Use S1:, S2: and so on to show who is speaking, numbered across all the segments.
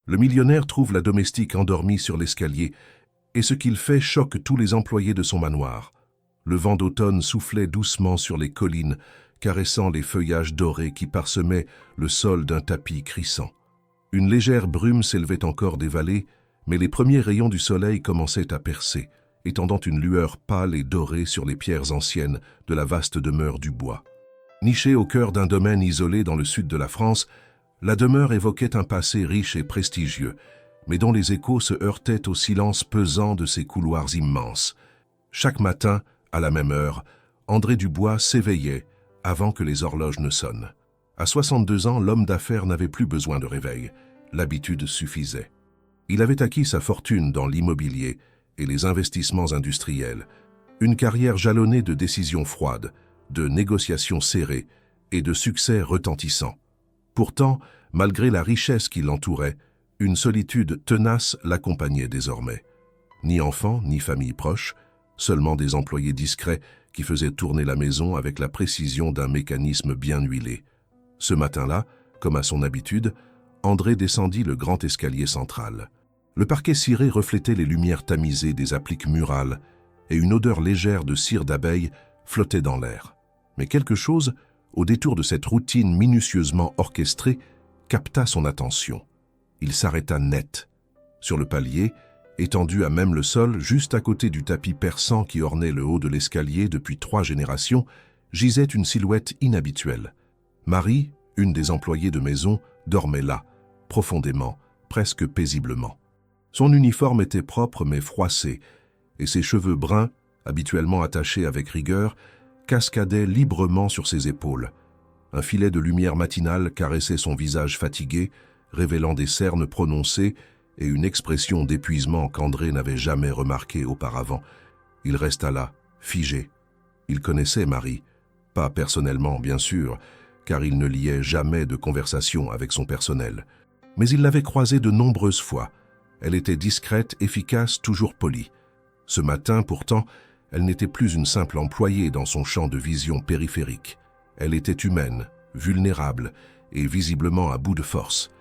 S1: Le millionnaire trouve la domestique endormie sur l'escalier, et ce qu'il fait choque tous les employés de son manoir. Le vent d'automne soufflait doucement sur les collines, caressant les feuillages dorés qui parsemaient le sol d'un tapis crissant. Une légère brume s'élevait encore des vallées, mais les premiers rayons du soleil commençaient à percer, étendant une lueur pâle et dorée sur les pierres anciennes de la vaste demeure du bois. Nichée au cœur d'un domaine isolé dans le sud de la France, la demeure évoquait un passé riche et prestigieux, mais dont les échos se heurtaient au silence pesant de ses couloirs immenses. Chaque matin, à la même heure, André Dubois s'éveillait avant que les horloges ne sonnent. À 62 ans, l'homme d'affaires n'avait plus besoin de réveil. L'habitude suffisait. Il avait acquis sa fortune dans l'immobilier et les investissements industriels, une carrière jalonnée de décisions froides, de négociations serrées et de succès retentissants. Pourtant, malgré la richesse qui l'entourait, une solitude tenace l'accompagnait désormais. Ni enfants, ni famille proche, seulement des employés discrets qui faisaient tourner la maison avec la précision d'un mécanisme bien huilé. Ce matin-là, comme à son habitude, André descendit le grand escalier central. Le parquet ciré reflétait les lumières tamisées des appliques murales et une odeur légère de cire d'abeille flottait dans l'air. Mais quelque chose, au détour de cette routine minutieusement orchestrée, capta son attention. Il s'arrêta net. Sur le palier, étendu à même le sol, juste à côté du tapis persan qui ornait le haut de l'escalier depuis 3 générations, gisait une silhouette inhabituelle. Marie, une des employées de maison, dormait là, profondément, presque paisiblement. Son uniforme était propre mais froissé, et ses cheveux bruns, habituellement attachés avec rigueur, cascadaient librement sur ses épaules. Un filet de lumière matinale caressait son visage fatigué, révélant des cernes prononcées et une expression d'épuisement qu'André n'avait jamais remarquée auparavant. Il resta là, figé. Il connaissait Marie, pas personnellement bien sûr, car il ne liait jamais de conversation avec son personnel. Mais il l'avait croisée de nombreuses fois. Elle était discrète, efficace, toujours polie. Ce matin, pourtant, elle n'était plus une simple employée dans son champ de vision périphérique. Elle était humaine, vulnérable et visiblement à bout de force.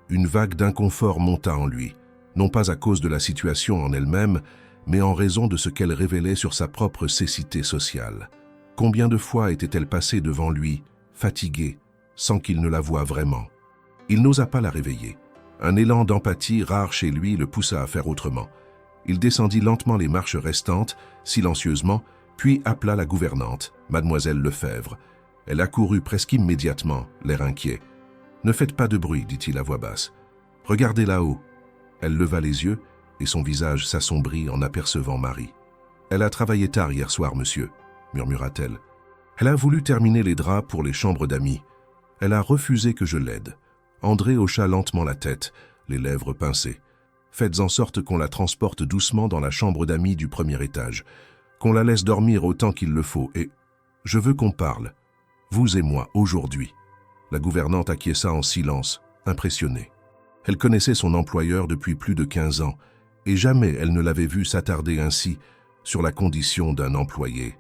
S1: Une vague d'inconfort monta en lui, non pas à cause de la situation en elle-même, mais en raison de ce qu'elle révélait sur sa propre cécité sociale. Combien de fois était-elle passée devant lui, fatiguée, sans qu'il ne la voie vraiment? Il n'osa pas la réveiller. Un élan d'empathie rare chez lui le poussa à faire autrement. Il descendit lentement les marches restantes, silencieusement, puis appela la gouvernante, mademoiselle Lefebvre. Elle accourut presque immédiatement, l'air inquiet. « Ne faites pas de bruit, dit-il à voix basse. Regardez là-haut. » Elle leva les yeux et son visage s'assombrit en apercevant Marie. « Elle a travaillé tard hier soir, monsieur, » murmura-t-elle. « Elle a voulu terminer les draps pour les chambres d'amis. Elle a refusé que je l'aide. » André hocha lentement la tête, les lèvres pincées. « Faites en sorte qu'on la transporte doucement dans la chambre d'amis du premier étage, qu'on la laisse dormir autant qu'il le faut, et je veux qu'on parle, vous et moi, aujourd'hui. » La gouvernante acquiesça en silence, impressionnée. Elle connaissait son employeur depuis plus de 15 ans, et jamais elle ne l'avait vu s'attarder ainsi sur la condition d'un employé.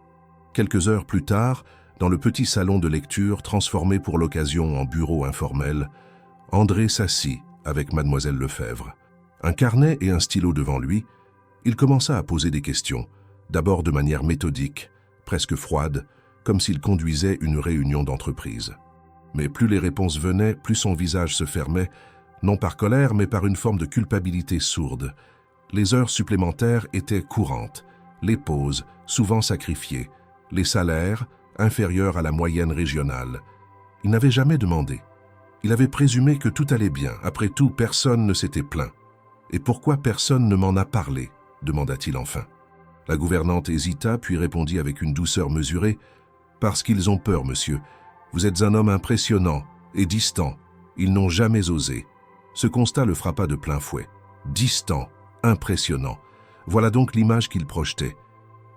S1: Quelques heures plus tard, dans le petit salon de lecture transformé pour l'occasion en bureau informel, André s'assit avec mademoiselle Lefebvre. Un carnet et un stylo devant lui, il commença à poser des questions, d'abord de manière méthodique, presque froide, comme s'il conduisait une réunion d'entreprise. Mais plus les réponses venaient, plus son visage se fermait, non par colère, mais par une forme de culpabilité sourde. Les heures supplémentaires étaient courantes, les pauses, souvent sacrifiées, les salaires, inférieurs à la moyenne régionale. Il n'avait jamais demandé. Il avait présumé que tout allait bien. Après tout, personne ne s'était plaint. « Et pourquoi personne ne m'en a parlé ?» demanda-t-il enfin. La gouvernante hésita, puis répondit avec une douceur mesurée. « Parce qu'ils ont peur, monsieur. Vous êtes un homme impressionnant et distant. Ils n'ont jamais osé. » Ce constat le frappa de plein fouet. Distant, impressionnant. Voilà donc l'image qu'il projetait.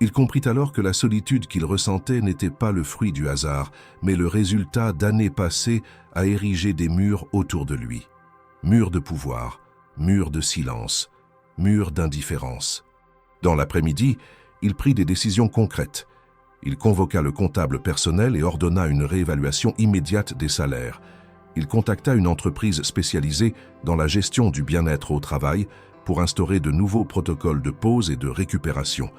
S1: Il comprit alors que la solitude qu'il ressentait n'était pas le fruit du hasard, mais le résultat d'années passées à ériger des murs autour de lui. Murs de pouvoir, murs de silence, murs d'indifférence. Dans l'après-midi, il prit des décisions concrètes. Il convoqua le comptable personnel et ordonna une réévaluation immédiate des salaires. Il contacta une entreprise spécialisée dans la gestion du bien-être au travail pour instaurer de nouveaux protocoles de pause et de récupération.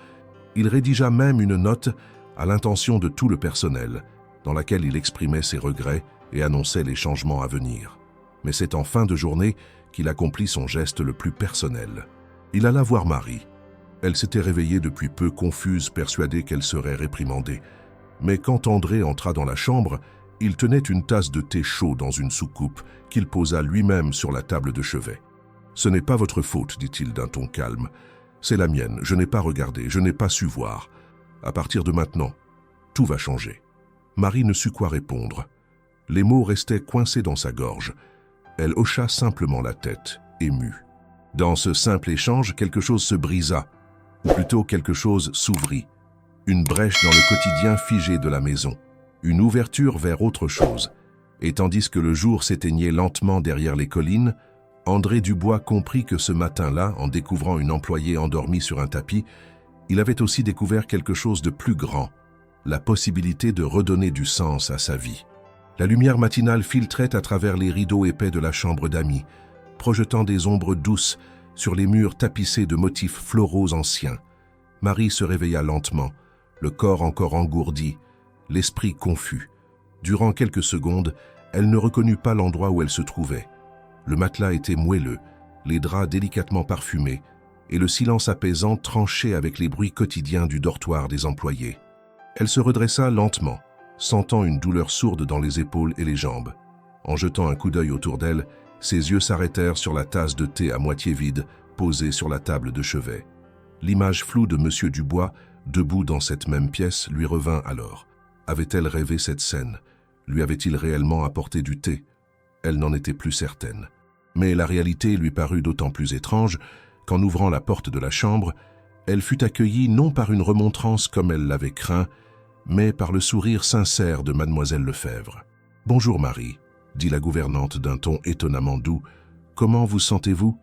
S1: Il rédigea même une note à l'intention de tout le personnel, dans laquelle il exprimait ses regrets et annonçait les changements à venir. Mais c'est en fin de journée qu'il accomplit son geste le plus personnel. Il alla voir Marie. Elle s'était réveillée depuis peu, confuse, persuadée qu'elle serait réprimandée. Mais quand André entra dans la chambre, il tenait une tasse de thé chaud dans une soucoupe qu'il posa lui-même sur la table de chevet. « Ce n'est pas votre faute, dit-il d'un ton calme. C'est la mienne, je n'ai pas regardé, je n'ai pas su voir. À partir de maintenant, tout va changer. » Marie ne sut quoi répondre. Les mots restaient coincés dans sa gorge. Elle hocha simplement la tête, émue. Dans ce simple échange, quelque chose se brisa, ou plutôt quelque chose s'ouvrit. Une brèche dans le quotidien figé de la maison, une ouverture vers autre chose. Et tandis que le jour s'éteignait lentement derrière les collines, André Dubois comprit que ce matin-là, en découvrant une employée endormie sur un tapis, il avait aussi découvert quelque chose de plus grand, la possibilité de redonner du sens à sa vie. La lumière matinale filtrait à travers les rideaux épais de la chambre d'amis, projetant des ombres douces sur les murs tapissés de motifs floraux anciens. Marie se réveilla lentement, le corps encore engourdi, l'esprit confus. Durant quelques secondes, elle ne reconnut pas l'endroit où elle se trouvait. Le matelas était moelleux, les draps délicatement parfumés, et le silence apaisant tranchait avec les bruits quotidiens du dortoir des employés. Elle se redressa lentement, sentant une douleur sourde dans les épaules et les jambes. En jetant un coup d'œil autour d'elle, ses yeux s'arrêtèrent sur la tasse de thé à moitié vide, posée sur la table de chevet. L'image floue de M. Dubois, debout dans cette même pièce, lui revint alors. Avait-elle rêvé cette scène? Lui avait-il réellement apporté du thé? Elle n'en était plus certaine. Mais la réalité lui parut d'autant plus étrange qu'en ouvrant la porte de la chambre, elle fut accueillie non par une remontrance comme elle l'avait craint, mais par le sourire sincère de mademoiselle Lefebvre. « Bonjour Marie », dit la gouvernante d'un ton étonnamment doux. « Comment vous sentez-vous » ?«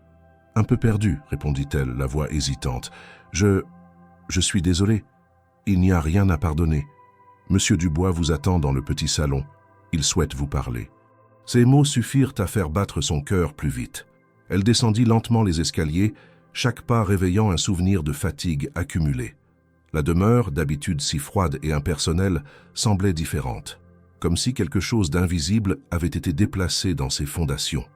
S1: Un peu perdue, répondit-elle, la voix hésitante. « Je suis désolée. Il n'y a rien à pardonner. Monsieur Dubois vous attend dans le petit salon. Il souhaite vous parler. » Ces mots suffirent à faire battre son cœur plus vite. Elle descendit lentement les escaliers, chaque pas réveillant un souvenir de fatigue accumulée. La demeure, d'habitude si froide et impersonnelle, semblait différente, comme si quelque chose d'invisible avait été déplacé dans ses fondations.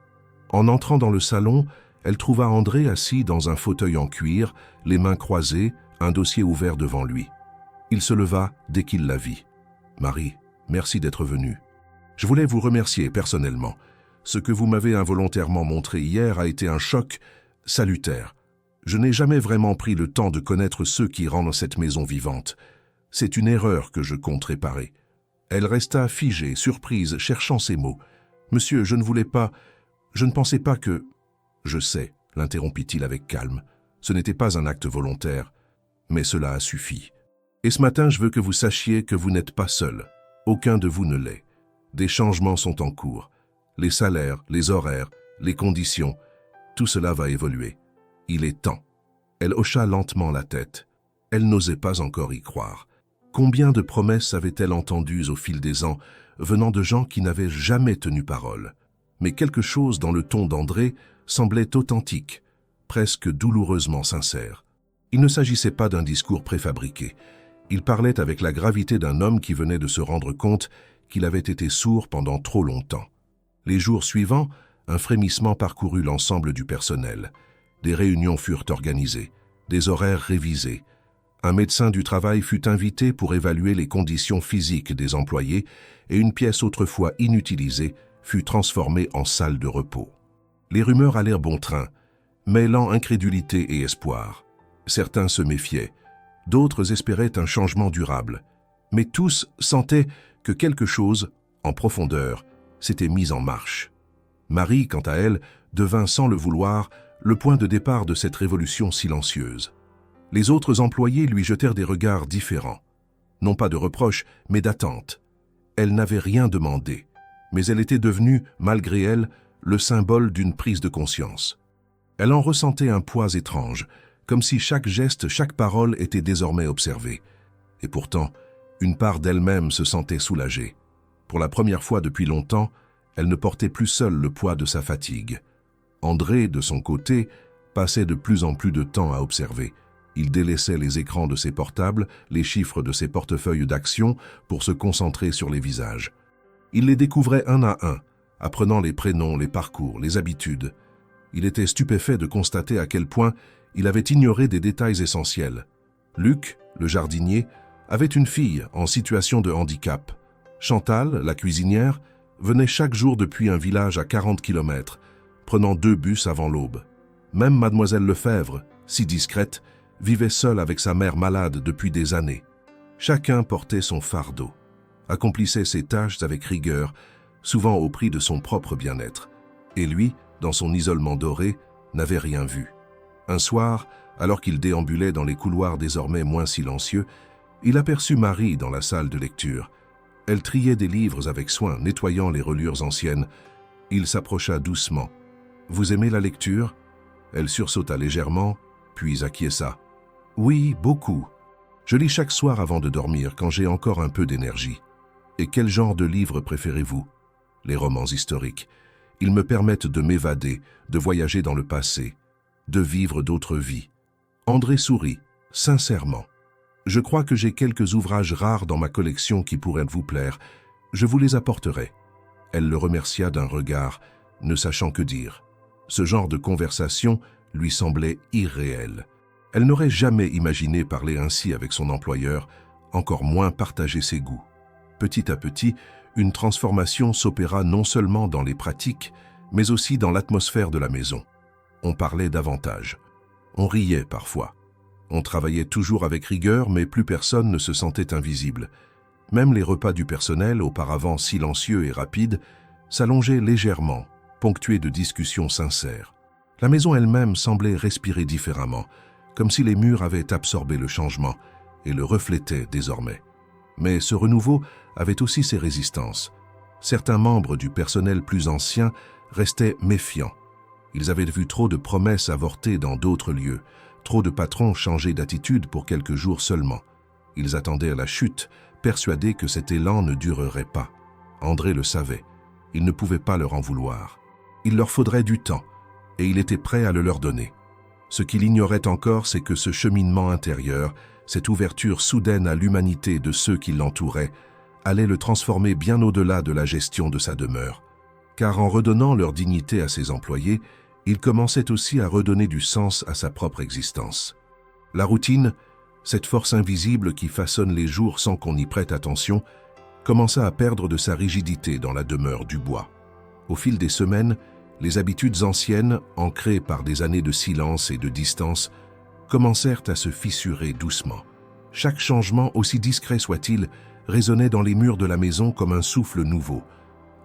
S1: En entrant dans le salon, elle trouva André assis dans un fauteuil en cuir, les mains croisées, un dossier ouvert devant lui. Il se leva dès qu'il la vit. « Marie, merci d'être venue. Je voulais vous remercier personnellement. Ce que vous m'avez involontairement montré hier a été un choc salutaire. Je n'ai jamais vraiment pris le temps de connaître ceux qui rendent cette maison vivante. C'est une erreur que je compte réparer. » Elle resta figée, surprise, cherchant ses mots. « Monsieur, je ne pensais pas que... » « Je sais, » l'interrompit-il avec calme. « Ce n'était pas un acte volontaire, mais cela a suffi. Et ce matin, je veux que vous sachiez que vous n'êtes pas seul. Aucun de vous ne l'est. Des changements sont en cours. Les salaires, les horaires, les conditions, tout cela va évoluer. Il est temps. » Elle hocha lentement la tête. Elle n'osait pas encore y croire. Combien de promesses avait-elle entendues au fil des ans, venant de gens qui n'avaient jamais tenu parole? Mais quelque chose dans le ton d'André semblait authentique, presque douloureusement sincère. Il ne s'agissait pas d'un discours préfabriqué. Il parlait avec la gravité d'un homme qui venait de se rendre compte qu'il avait été sourd pendant trop longtemps. Les jours suivants, un frémissement parcourut l'ensemble du personnel. Des réunions furent organisées, des horaires révisés. Un médecin du travail fut invité pour évaluer les conditions physiques des employés et une pièce autrefois inutilisée fut transformée en salle de repos. Les rumeurs allèrent bon train, mêlant incrédulité et espoir. Certains se méfiaient, d'autres espéraient un changement durable, mais tous sentaient que quelque chose, en profondeur, s'était mis en marche. Marie, quant à elle, devint sans le vouloir le point de départ de cette révolution silencieuse. Les autres employés lui jetèrent des regards différents, non pas de reproches, mais d'attente. Elle n'avait rien demandé, mais elle était devenue, malgré elle, le symbole d'une prise de conscience. Elle en ressentait un poids étrange, comme si chaque geste, chaque parole était désormais observée. Et pourtant, une part d'elle-même se sentait soulagée. Pour la première fois depuis longtemps, Elle ne portait plus seule le poids de sa fatigue. André, de son côté, passait de plus en plus de temps à observer. Il délaissait les écrans de ses portables, les chiffres de ses portefeuilles d'actions pour se concentrer sur les visages. Il les découvrait un à un, apprenant les prénoms, les parcours, les habitudes. Il était stupéfait de constater à quel point il avait ignoré des détails essentiels. Luc, le jardinier, avait une fille en situation de handicap. Chantal, la cuisinière, venait chaque jour depuis un village à 40 km, prenant 2 bus avant l'aube. Même mademoiselle Lefebvre, si discrète, vivait seule avec sa mère malade depuis des années. Chacun portait son fardeau, accomplissait ses tâches avec rigueur, souvent au prix de son propre bien-être. Et lui, dans son isolement doré, n'avait rien vu. Un soir, alors qu'il déambulait dans les couloirs désormais moins silencieux, il aperçut Marie dans la salle de lecture. Elle triait des livres avec soin, nettoyant les reliures anciennes. Il s'approcha doucement. « Vous aimez la lecture ?» Elle sursauta légèrement, puis acquiesça. « Oui, beaucoup. Je lis chaque soir avant de dormir quand j'ai encore un peu d'énergie. Et quel genre de livres préférez-vous ? Les romans historiques. Ils me permettent de m'évader, de voyager dans le passé, de vivre d'autres vies. » André sourit, sincèrement. « Je crois que j'ai quelques ouvrages rares dans ma collection qui pourraient vous plaire. Je vous les apporterai. » Elle le remercia d'un regard, ne sachant que dire. Ce genre de conversation lui semblait irréel. Elle n'aurait jamais imaginé parler ainsi avec son employeur, encore moins partager ses goûts. Petit à petit, une transformation s'opéra non seulement dans les pratiques, mais aussi dans l'atmosphère de la maison. On parlait davantage. On riait parfois. On travaillait toujours avec rigueur, mais plus personne ne se sentait invisible. Même les repas du personnel, auparavant silencieux et rapides, s'allongeaient légèrement, ponctués de discussions sincères. La maison elle-même semblait respirer différemment, comme si les murs avaient absorbé le changement et le reflétaient désormais. Mais ce renouveau avait aussi ses résistances. Certains membres du personnel plus ancien restaient méfiants. Ils avaient vu trop de promesses avortées dans d'autres lieux, trop de patrons changer d'attitude pour quelques jours seulement. Ils attendaient la chute, persuadés que cet élan ne durerait pas. André le savait. Il ne pouvait pas leur en vouloir. Il leur faudrait du temps, et il était prêt à le leur donner. Ce qu'il ignorait encore, c'est que ce cheminement intérieur, cette ouverture soudaine à l'humanité de ceux qui l'entouraient, allait le transformer bien au-delà de la gestion de sa demeure. Car en redonnant leur dignité à ses employés, il commençait aussi à redonner du sens à sa propre existence. La routine, cette force invisible qui façonne les jours sans qu'on y prête attention, commença à perdre de sa rigidité dans la demeure du bois. Au fil des semaines, les habitudes anciennes, ancrées par des années de silence et de distance, commencèrent à se fissurer doucement. Chaque changement, aussi discret soit-il, résonnait dans les murs de la maison comme un souffle nouveau.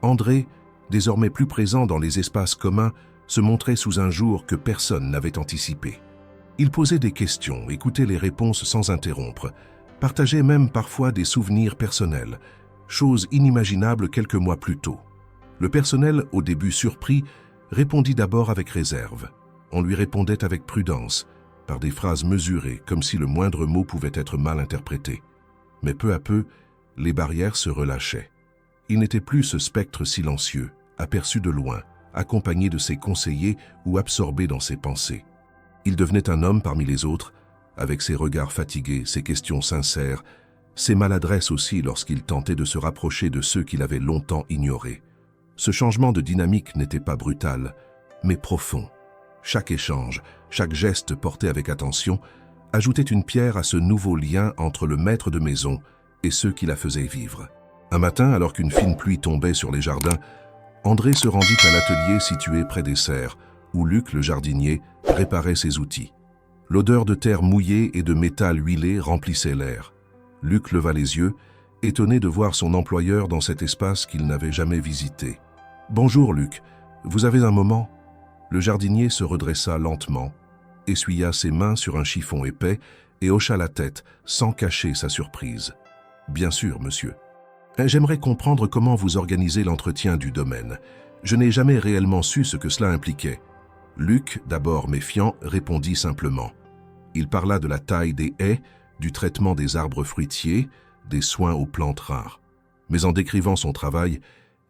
S1: André, désormais plus présent dans les espaces communs, se montrait sous un jour que personne n'avait anticipé. Il posait des questions, écoutait les réponses sans interrompre, partageait même parfois des souvenirs personnels, chose inimaginable quelques mois plus tôt. Le personnel, au début surpris, répondit d'abord avec réserve. On lui répondait avec prudence, par des phrases mesurées, comme si le moindre mot pouvait être mal interprété. Mais peu à peu, les barrières se relâchaient. Il n'était plus ce spectre silencieux, aperçu de loin, accompagné de ses conseillers ou absorbé dans ses pensées. Il devenait un homme parmi les autres, avec ses regards fatigués, ses questions sincères, ses maladresses aussi lorsqu'il tentait de se rapprocher de ceux qu'il avait longtemps ignorés. Ce changement de dynamique n'était pas brutal, mais profond. Chaque échange, chaque geste porté avec attention, ajoutait une pierre à ce nouveau lien entre le maître de maison et ceux qui la faisaient vivre. Un matin, alors qu'une fine pluie tombait sur les jardins, André se rendit à l'atelier situé près des serres, où Luc, le jardinier, réparait ses outils. L'odeur de terre mouillée et de métal huilé remplissait l'air. Luc leva les yeux, étonné de voir son employeur dans cet espace qu'il n'avait jamais visité. « Bonjour Luc, vous avez un moment ?» Le jardinier se redressa lentement, essuya ses mains sur un chiffon épais et hocha la tête, sans cacher sa surprise. « Bien sûr, monsieur. J'aimerais comprendre comment vous organisez l'entretien du domaine. Je n'ai jamais réellement su ce que cela impliquait. » Luc, d'abord méfiant, répondit simplement. Il parla de la taille des haies, du traitement des arbres fruitiers, des soins aux plantes rares. Mais en décrivant son travail,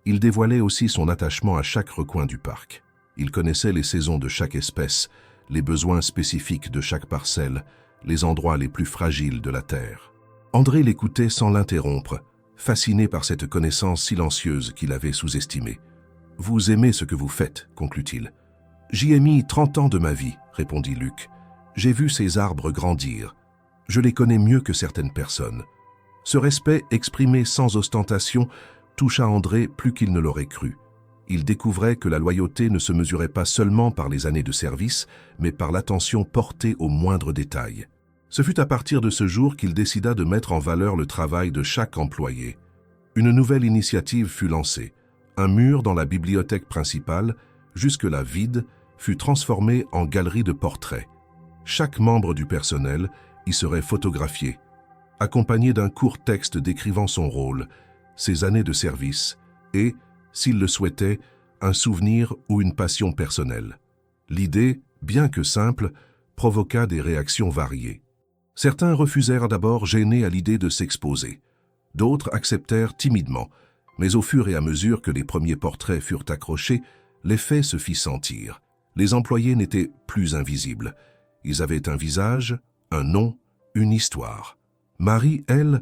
S1: Il dévoilait aussi son attachement à chaque recoin du parc. Il connaissait les saisons de chaque espèce, les besoins spécifiques de chaque parcelle, les endroits les plus fragiles de la terre. André l'écoutait sans l'interrompre, fasciné par cette connaissance silencieuse qu'il avait sous-estimée. « Vous aimez ce que vous faites », conclut-il. « J'y ai mis 30 ans de ma vie », répondit Luc. « J'ai vu ces arbres grandir. Je les connais mieux que certaines personnes. » Ce respect, exprimé sans ostentation, toucha André plus qu'il ne l'aurait cru. Il découvrait que la loyauté ne se mesurait pas seulement par les années de service, mais par l'attention portée aux moindres détails. Ce fut à partir de ce jour qu'il décida de mettre en valeur le travail de chaque employé. Une nouvelle initiative fut lancée. Un mur dans la bibliothèque principale, jusque-là vide, fut transformé en galerie de portraits. Chaque membre du personnel y serait photographié, accompagné d'un court texte décrivant son rôle, ses années de service et, s'il le souhaitait, un souvenir ou une passion personnelle. L'idée, bien que simple, provoqua des réactions variées. Certains refusèrent d'abord, gênés à l'idée de s'exposer. D'autres acceptèrent timidement, mais au fur et à mesure que les premiers portraits furent accrochés, l'effet se fit sentir. Les employés n'étaient plus invisibles. Ils avaient un visage, un nom, une histoire. Marie, elle,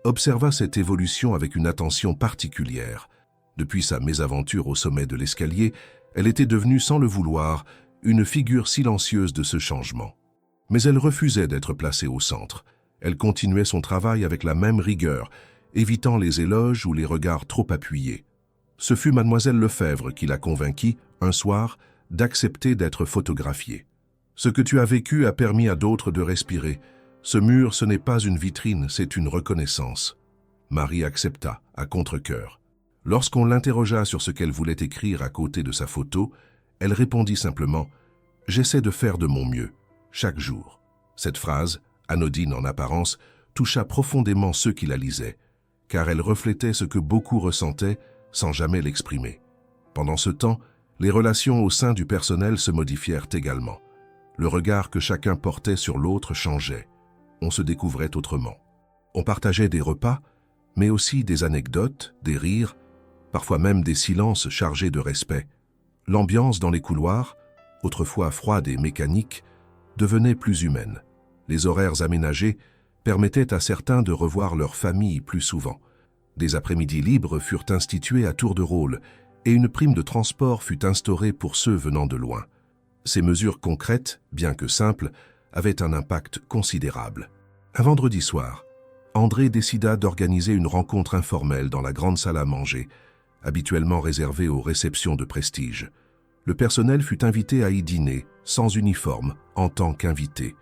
S1: observa cette évolution avec une attention particulière. Depuis sa mésaventure au sommet de l'escalier, elle était devenue, sans le vouloir, une figure silencieuse de ce changement. Mais elle refusait d'être placée au centre. Elle continuait son travail avec la même rigueur, évitant les éloges ou les regards trop appuyés. Ce fut mademoiselle Lefebvre qui la convainquit, un soir, d'accepter d'être photographiée. « Ce que tu as vécu a permis à d'autres de respirer. Ce mur, ce n'est pas une vitrine, c'est une reconnaissance. » Marie accepta, à contre-cœur. Lorsqu'on l'interrogea sur ce qu'elle voulait écrire à côté de sa photo, elle répondit simplement « J'essaie de faire de mon mieux, chaque jour. » Cette phrase, anodine en apparence, toucha profondément ceux qui la lisaient, car elle reflétait ce que beaucoup ressentaient sans jamais l'exprimer. Pendant ce temps, les relations au sein du personnel se modifièrent également. Le regard que chacun portait sur l'autre changeait. On se découvrait autrement. On partageait des repas, mais aussi des anecdotes, des rires, parfois même des silences chargés de respect. L'ambiance dans les couloirs, autrefois froide et mécanique, devenait plus humaine. Les horaires aménagés permettaient à certains de revoir leur famille plus souvent. Des après-midi libres furent institués à tour de rôle et une prime de transport fut instaurée pour ceux venant de loin. Ces mesures concrètes, bien que simples, avaient un impact considérable. Un vendredi soir, André décida d'organiser une rencontre informelle dans la grande salle à manger, habituellement réservée aux réceptions de prestige. Le personnel fut invité à y dîner, sans uniforme, en tant qu'invité.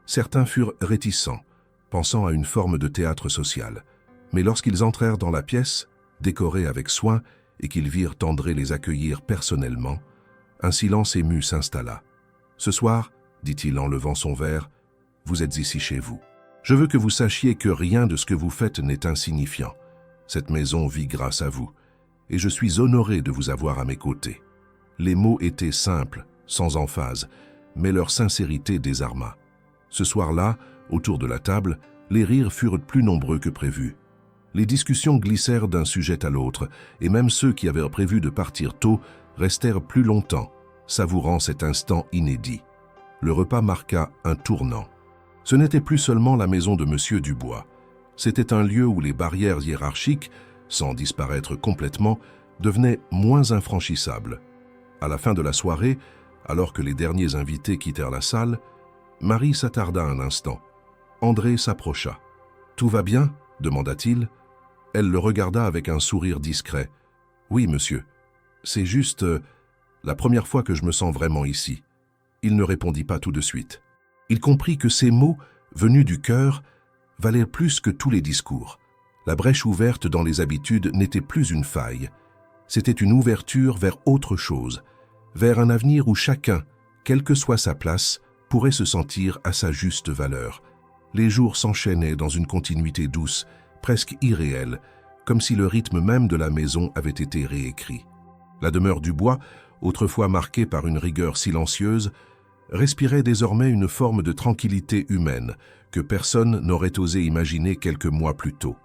S1: Certains furent réticents, pensant à une forme de théâtre social. Mais lorsqu'ils entrèrent dans la pièce, décorée avec soin, et qu'ils virent André les accueillir personnellement, un silence ému s'installa. « Ce soir, dit-il en levant son verre, vous êtes ici chez vous. Je veux que vous sachiez que rien de ce que vous faites n'est insignifiant. Cette maison vit grâce à vous, et je suis honoré de vous avoir à mes côtés. » Les mots étaient simples, sans emphase, mais leur sincérité désarma. Ce soir-là, autour de la table, les rires furent plus nombreux que prévu. Les discussions glissèrent d'un sujet à l'autre, et même ceux qui avaient prévu de partir tôt restèrent plus longtemps, savourant cet instant inédit. Le repas marqua un tournant. Ce n'était plus seulement la maison de Monsieur Dubois. C'était un lieu où les barrières hiérarchiques, sans disparaître complètement, devenaient moins infranchissables. À la fin de la soirée, alors que les derniers invités quittèrent la salle, Marie s'attarda un instant. André s'approcha. « Tout va bien ?» demanda-t-il. Elle le regarda avec un sourire discret. « Oui, monsieur. C'est juste la première fois que je me sens vraiment ici. » Il ne répondit pas tout de suite. Il comprit que ces mots, venus du cœur, valaient plus que tous les discours. La brèche ouverte dans les habitudes n'était plus une faille. C'était une ouverture vers autre chose, vers un avenir où chacun, quelle que soit sa place, pourrait se sentir à sa juste valeur. Les jours s'enchaînaient dans une continuité douce, presque irréelle, comme si le rythme même de la maison avait été réécrit. La demeure Dubois, autrefois marquée par une rigueur silencieuse, respirait désormais une forme de tranquillité humaine que personne n'aurait osé imaginer quelques mois plus tôt.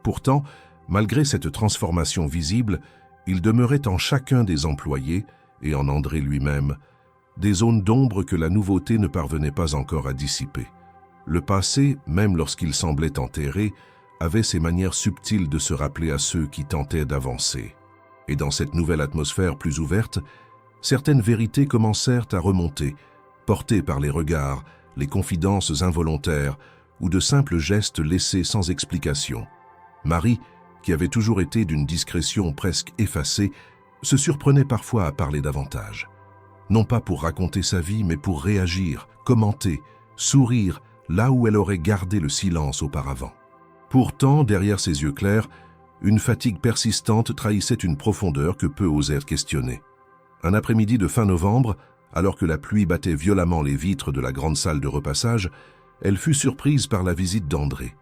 S1: Pourtant, malgré cette transformation visible, Il demeurait en chacun des employés, et en André lui-même, des zones d'ombre que la nouveauté ne parvenait pas encore à dissiper. Le passé, même lorsqu'il semblait enterré, avait ses manières subtiles de se rappeler à ceux qui tentaient d'avancer. Et dans cette nouvelle atmosphère plus ouverte, certaines vérités commencèrent à remonter, portées par les regards, les confidences involontaires ou de simples gestes laissés sans explication. Marie, qui avait toujours été d'une discrétion presque effacée, se surprenait parfois à parler davantage. Non pas pour raconter sa vie, mais pour réagir, commenter, sourire, là où elle aurait gardé le silence auparavant. Pourtant, derrière ses yeux clairs, une fatigue persistante trahissait une profondeur que peu osèrent questionner. Un après-midi de fin novembre, alors que la pluie battait violemment les vitres de la grande salle de repassage, elle fut surprise par la visite d'André.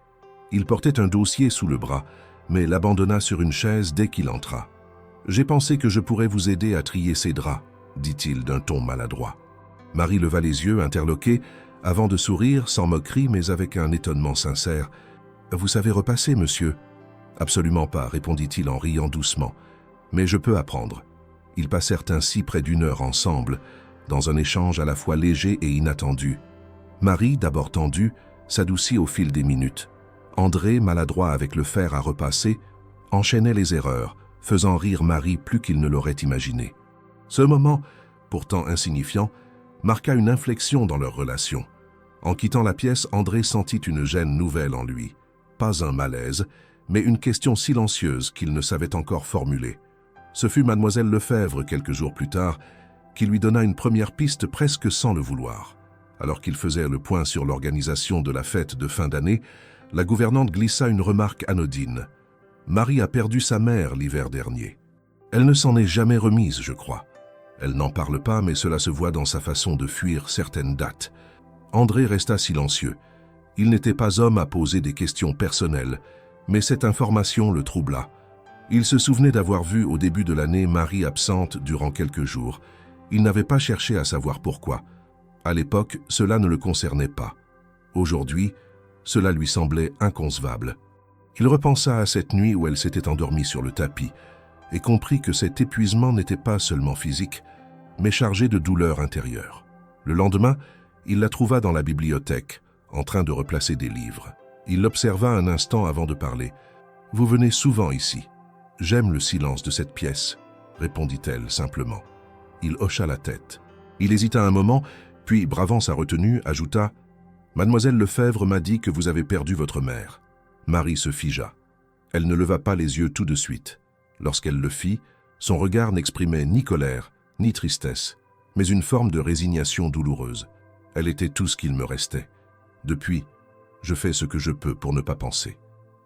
S1: Il portait un dossier sous le bras, mais l'abandonna sur une chaise dès qu'il entra. « J'ai pensé que je pourrais vous aider à trier ces draps », dit-il d'un ton maladroit. Marie leva les yeux, interloquée, avant de sourire, sans moquerie, mais avec un étonnement sincère. « Vous savez repasser, monsieur ?»« Absolument pas, répondit-il en riant doucement. « Mais je peux apprendre. » Ils passèrent ainsi près d'une heure ensemble, dans un échange à la fois léger et inattendu. Marie, d'abord tendue, s'adoucit au fil des minutes. André, maladroit avec le fer à repasser, enchaînait les erreurs, faisant rire Marie plus qu'il ne l'aurait imaginé. Ce moment, pourtant insignifiant, marqua une inflexion dans leur relation. En quittant la pièce, André sentit une gêne nouvelle en lui. Pas un malaise, mais une question silencieuse qu'il ne savait encore formuler. Ce fut mademoiselle Lefebvre, quelques jours plus tard, qui lui donna une première piste presque sans le vouloir. Alors qu'il faisait le point sur l'organisation de la fête de fin d'année, la gouvernante glissa une remarque anodine. « Marie a perdu sa mère l'hiver dernier. Elle ne s'en est jamais remise, je crois. Elle n'en parle pas, mais cela se voit dans sa façon de fuir certaines dates. » André resta silencieux. Il n'était pas homme à poser des questions personnelles, mais cette information le troubla. Il se souvenait d'avoir vu au début de l'année Marie absente durant quelques jours. Il n'avait pas cherché à savoir pourquoi. À l'époque, cela ne le concernait pas. Aujourd'hui, cela lui semblait inconcevable. Il repensa à cette nuit où elle s'était endormie sur le tapis et comprit que cet épuisement n'était pas seulement physique, mais chargé de douleur intérieure. Le lendemain, il la trouva dans la bibliothèque, en train de replacer des livres. Il l'observa un instant avant de parler. « Vous venez souvent ici. J'aime le silence de cette pièce, » répondit-elle simplement. Il hocha la tête. Il hésita un moment, puis, bravant sa retenue, ajouta « Mademoiselle Lefebvre m'a dit que vous avez perdu votre mère. » Marie se figea. Elle ne leva pas les yeux tout de suite. Lorsqu'elle le fit, son regard n'exprimait ni colère, ni tristesse, mais une forme de résignation douloureuse. Elle était tout ce qu'il me restait. Depuis, je fais ce que je peux pour ne pas penser.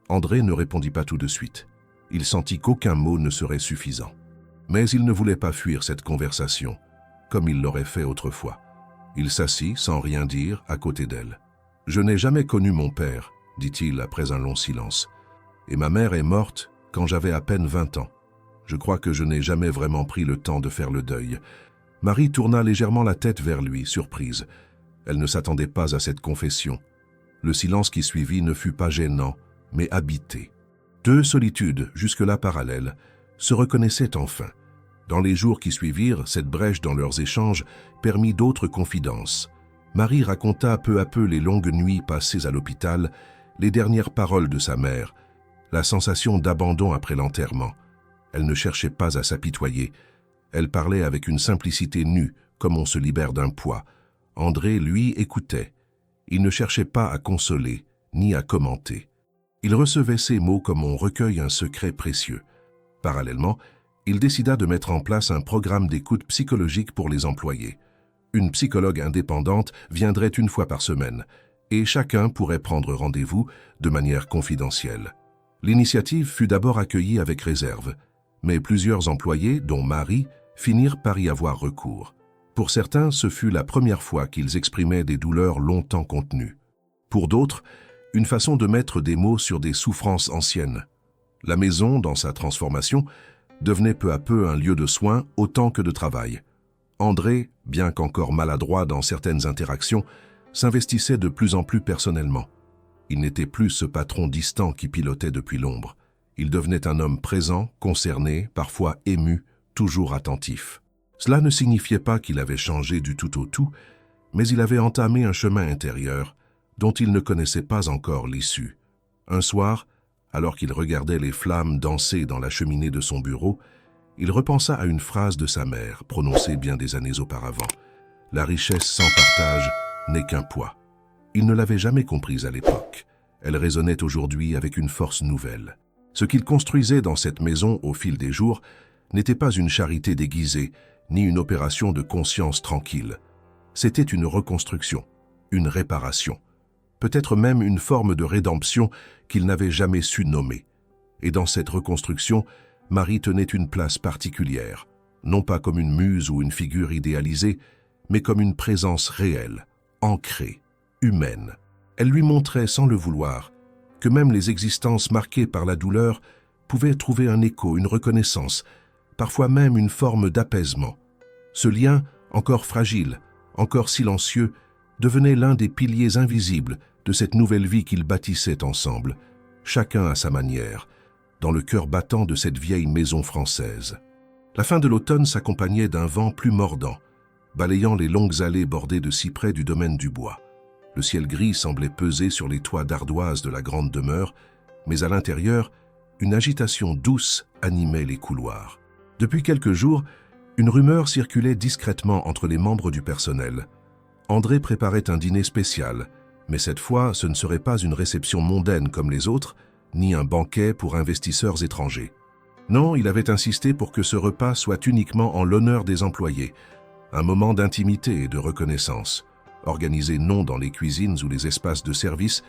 S1: André ne répondit pas tout de suite. Il sentit qu'aucun mot ne serait suffisant. Mais il ne voulait pas fuir cette conversation, comme il l'aurait fait autrefois. Il s'assit, sans rien dire, à côté d'elle. « Je n'ai jamais connu mon père, » dit-il après un long silence. « Et ma mère est morte quand j'avais à peine 20 ans. Je crois que je n'ai jamais vraiment pris le temps de faire le deuil. » Marie tourna légèrement la tête vers lui, surprise. Elle ne s'attendait pas à cette confession. Le silence qui suivit ne fut pas gênant, mais habité. Deux solitudes, jusque-là parallèles, se reconnaissaient enfin. Dans les jours qui suivirent, cette brèche dans leurs échanges permit d'autres confidences. Marie raconta peu à peu les longues nuits passées à l'hôpital, les dernières paroles de sa mère, la sensation d'abandon après l'enterrement. Elle ne cherchait pas à s'apitoyer. Elle parlait avec une simplicité nue, comme on se libère d'un poids. André, lui, écoutait. Il ne cherchait pas à consoler, ni à commenter. Il recevait ces mots comme on recueille un secret précieux. Parallèlement, il décida de mettre en place un programme d'écoute psychologique pour les employés. Une psychologue indépendante viendrait une fois par semaine, et chacun pourrait prendre rendez-vous de manière confidentielle. L'initiative fut d'abord accueillie avec réserve, mais plusieurs employés, dont Marie, finirent par y avoir recours. Pour certains, ce fut la première fois qu'ils exprimaient des douleurs longtemps contenues. Pour d'autres, une façon de mettre des mots sur des souffrances anciennes. La maison, dans sa transformation, devenait peu à peu un lieu de soins autant que de travail. André, bien qu'encore maladroit dans certaines interactions, s'investissait de plus en plus personnellement. Il n'était plus ce patron distant qui pilotait depuis l'ombre. Il devenait un homme présent, concerné, parfois ému, toujours attentif. Cela ne signifiait pas qu'il avait changé du tout au tout, mais il avait entamé un chemin intérieur dont il ne connaissait pas encore l'issue. Un soir, alors qu'il regardait les flammes danser dans la cheminée de son bureau, il repensa à une phrase de sa mère, prononcée bien des années auparavant. « La richesse sans partage n'est qu'un poids ». Il ne l'avait jamais comprise à l'époque. Elle résonnait aujourd'hui avec une force nouvelle. Ce qu'il construisait dans cette maison au fil des jours n'était pas une charité déguisée, ni une opération de conscience tranquille. C'était une reconstruction, une réparation, peut-être même une forme de rédemption qu'il n'avait jamais su nommer. Et dans cette reconstruction, Marie tenait une place particulière, non pas comme une muse ou une figure idéalisée, mais comme une présence réelle, ancrée, humaine. Elle lui montrait, sans le vouloir, que même les existences marquées par la douleur pouvaient trouver un écho, une reconnaissance, parfois même une forme d'apaisement. Ce lien, encore fragile, encore silencieux, devenait l'un des piliers invisibles de cette nouvelle vie qu'ils bâtissaient ensemble, chacun à sa manière, dans le cœur battant de cette vieille maison française. La fin de l'automne s'accompagnait d'un vent plus mordant, balayant les longues allées bordées de cyprès du domaine du bois. Le ciel gris semblait peser sur les toits d'ardoise de la grande demeure, mais à l'intérieur, une agitation douce animait les couloirs. Depuis quelques jours, une rumeur circulait discrètement entre les membres du personnel. André préparait un dîner spécial, mais cette fois, ce ne serait pas une réception mondaine comme les autres, ni un banquet pour investisseurs étrangers. Non, il avait insisté pour que ce repas soit uniquement en l'honneur des employés, un moment d'intimité et de reconnaissance, organisé non dans les cuisines ou les espaces de service,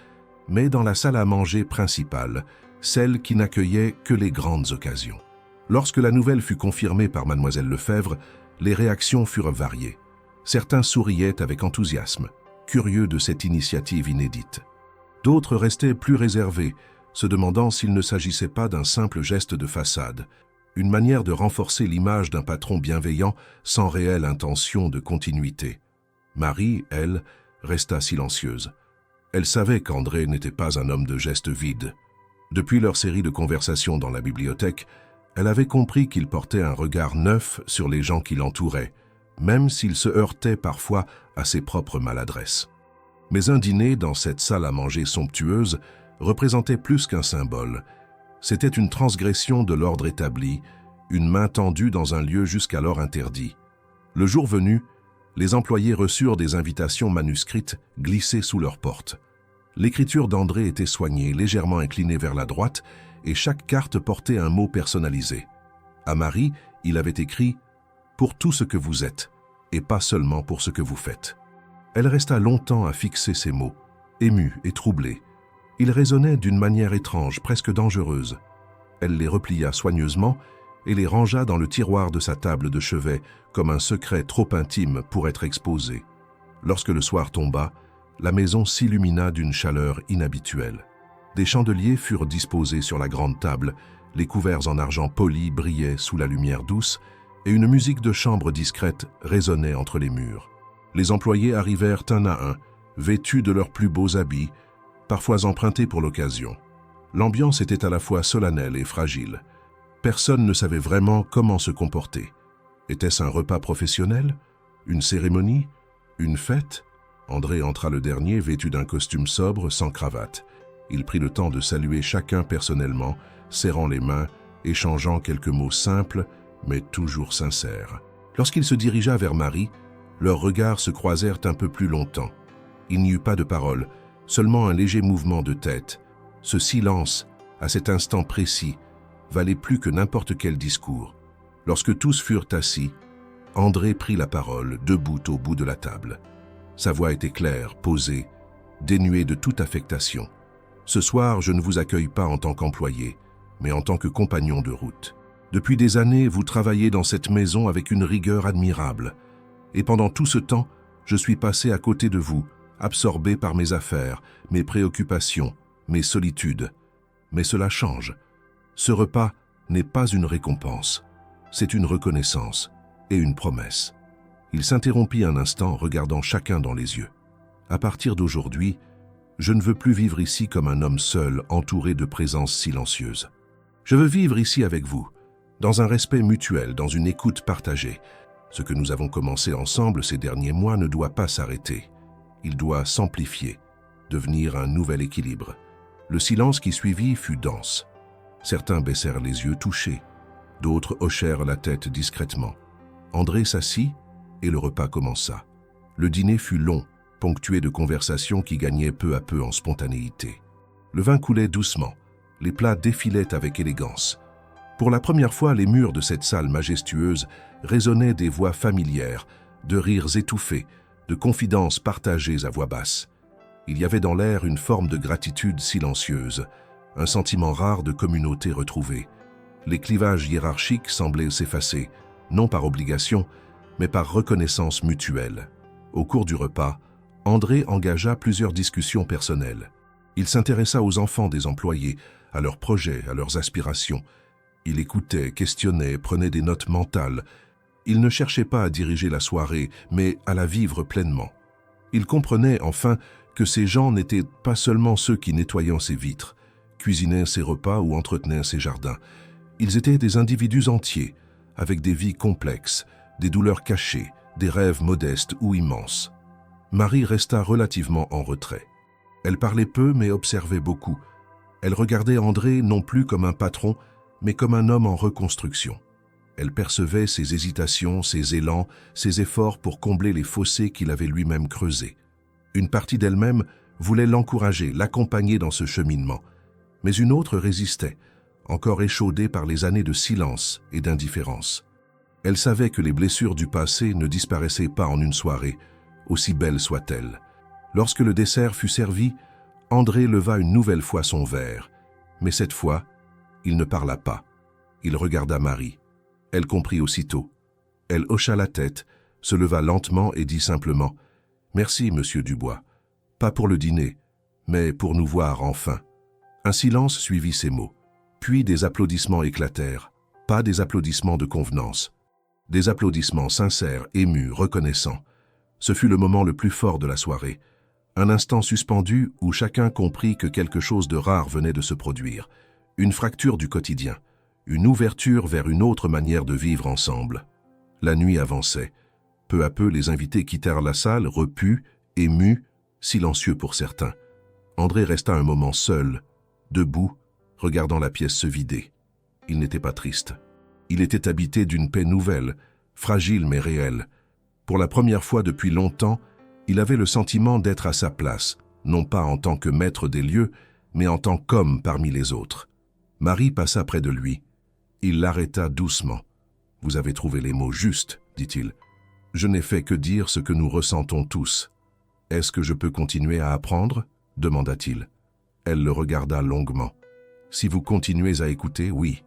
S1: mais dans la salle à manger principale, celle qui n'accueillait que les grandes occasions. Lorsque la nouvelle fut confirmée par mademoiselle Lefebvre, les réactions furent variées. Certains souriaient avec enthousiasme, curieux de cette initiative inédite. D'autres restaient plus réservés, se demandant s'il ne s'agissait pas d'un simple geste de façade, une manière de renforcer l'image d'un patron bienveillant sans réelle intention de continuité. Marie, elle, resta silencieuse. Elle savait qu'André n'était pas un homme de gestes vides. Depuis leur série de conversations dans la bibliothèque, elle avait compris qu'il portait un regard neuf sur les gens qui l'entouraient, même s'il se heurtait parfois à ses propres maladresses. Mais un dîner dans cette salle à manger somptueuse représentait plus qu'un symbole. C'était une transgression de l'ordre établi, une main tendue dans un lieu jusqu'alors interdit. Le jour venu, les employés reçurent des invitations manuscrites glissées sous leurs portes. L'écriture d'André était soignée, légèrement inclinée vers la droite, et chaque carte portait un mot personnalisé. À Marie, il avait écrit « Pour tout ce que vous êtes, et pas seulement pour ce que vous faites ». Elle resta longtemps à fixer ces mots, émue et troublée. Ils résonnaient d'une manière étrange, presque dangereuse. Elle les replia soigneusement et les rangea dans le tiroir de sa table de chevet comme un secret trop intime pour être exposé. Lorsque le soir tomba, la maison s'illumina d'une chaleur inhabituelle. Des chandeliers furent disposés sur la grande table, les couverts en argent poli brillaient sous la lumière douce et une musique de chambre discrète résonnait entre les murs. Les employés arrivèrent un à un, vêtus de leurs plus beaux habits, parfois empruntés pour l'occasion. L'ambiance était à la fois solennelle et fragile. Personne ne savait vraiment comment se comporter. Était-ce un repas professionnel? Une cérémonie? Une fête? André entra le dernier, vêtu d'un costume sobre, sans cravate. Il prit le temps de saluer chacun personnellement, serrant les mains, échangeant quelques mots simples, mais toujours sincères. Lorsqu'il se dirigea vers Marie, leurs regards se croisèrent un peu plus longtemps. Il n'y eut pas de parole, seulement un léger mouvement de tête. Ce silence, à cet instant précis, valait plus que n'importe quel discours. Lorsque tous furent assis, André prit la parole, debout au bout de la table. Sa voix était claire, posée, dénuée de toute affectation. « Ce soir, je ne vous accueille pas en tant qu'employé, mais en tant que compagnon de route. Depuis des années, vous travaillez dans cette maison avec une rigueur admirable. Et pendant tout ce temps, je suis passé à côté de vous, absorbé par mes affaires, mes préoccupations, mes solitudes. Mais cela change. Ce repas n'est pas une récompense, c'est une reconnaissance et une promesse. » Il s'interrompit un instant, regardant chacun dans les yeux. « À partir d'aujourd'hui, je ne veux plus vivre ici comme un homme seul, entouré de présences silencieuses. Je veux vivre ici avec vous, dans un respect mutuel, dans une écoute partagée. Ce que nous avons commencé ensemble ces derniers mois ne doit pas s'arrêter. Il doit s'amplifier, devenir un nouvel équilibre. Le silence qui suivit fut dense. Certains baissèrent les yeux touchés, d'autres hochèrent la tête discrètement. André s'assit et le repas commença. Le dîner fut long, ponctué de conversations qui gagnaient peu à peu en spontanéité. Le vin coulait doucement, les plats défilaient avec élégance. Pour la première fois, les murs de cette salle majestueuse résonnaient des voix familières, de rires étouffés, de confidences partagées à voix basse. Il y avait dans l'air une forme de gratitude silencieuse, un sentiment rare de communauté retrouvée. Les clivages hiérarchiques semblaient s'effacer, non par obligation, mais par reconnaissance mutuelle. Au cours du repas, André engagea plusieurs discussions personnelles. Il s'intéressa aux enfants des employés, à leurs projets, à leurs aspirations. Il écoutait, questionnait, prenait des notes mentales. Il ne cherchait pas à diriger la soirée, mais à la vivre pleinement. Il comprenait enfin que ces gens n'étaient pas seulement ceux qui nettoyaient ses vitres, cuisinaient ses repas ou entretenaient ses jardins. Ils étaient des individus entiers, avec des vies complexes, des douleurs cachées, des rêves modestes ou immenses. Marie resta relativement en retrait. Elle parlait peu mais observait beaucoup. Elle regardait André non plus comme un patron, mais comme un homme en reconstruction. Elle percevait ses hésitations, ses élans, ses efforts pour combler les fossés qu'il avait lui-même creusés. Une partie d'elle-même voulait l'encourager, l'accompagner dans ce cheminement, mais une autre résistait, encore échaudée par les années de silence et d'indifférence. Elle savait que les blessures du passé ne disparaissaient pas en une soirée, aussi belle soit-elle. Lorsque le dessert fut servi, André leva une nouvelle fois son verre, mais cette fois, il ne parla pas. Il regarda Marie. Elle comprit aussitôt. Elle hocha la tête, se leva lentement et dit simplement « Merci, monsieur Dubois. Pas pour le dîner, mais pour nous voir enfin. » Un silence suivit ces mots. Puis des applaudissements éclatèrent, pas des applaudissements de convenance. Des applaudissements sincères, émus, reconnaissants. Ce fut le moment le plus fort de la soirée. Un instant suspendu où chacun comprit que quelque chose de rare venait de se produire. Une fracture du quotidien, une ouverture vers une autre manière de vivre ensemble. La nuit avançait. Peu à peu, les invités quittèrent la salle, repus, émus, silencieux pour certains. André resta un moment seul, debout, regardant la pièce se vider. Il n'était pas triste. Il était habité d'une paix nouvelle, fragile mais réelle. Pour la première fois depuis longtemps, il avait le sentiment d'être à sa place, non pas en tant que maître des lieux, mais en tant qu'homme parmi les autres. Marie passa près de lui. Il l'arrêta doucement. « Vous avez trouvé les mots justes, dit-il. Je n'ai fait que dire ce que nous ressentons tous. Est-ce que je peux continuer à apprendre ?» demanda-t-il. Elle le regarda longuement. « Si vous continuez à écouter, oui. »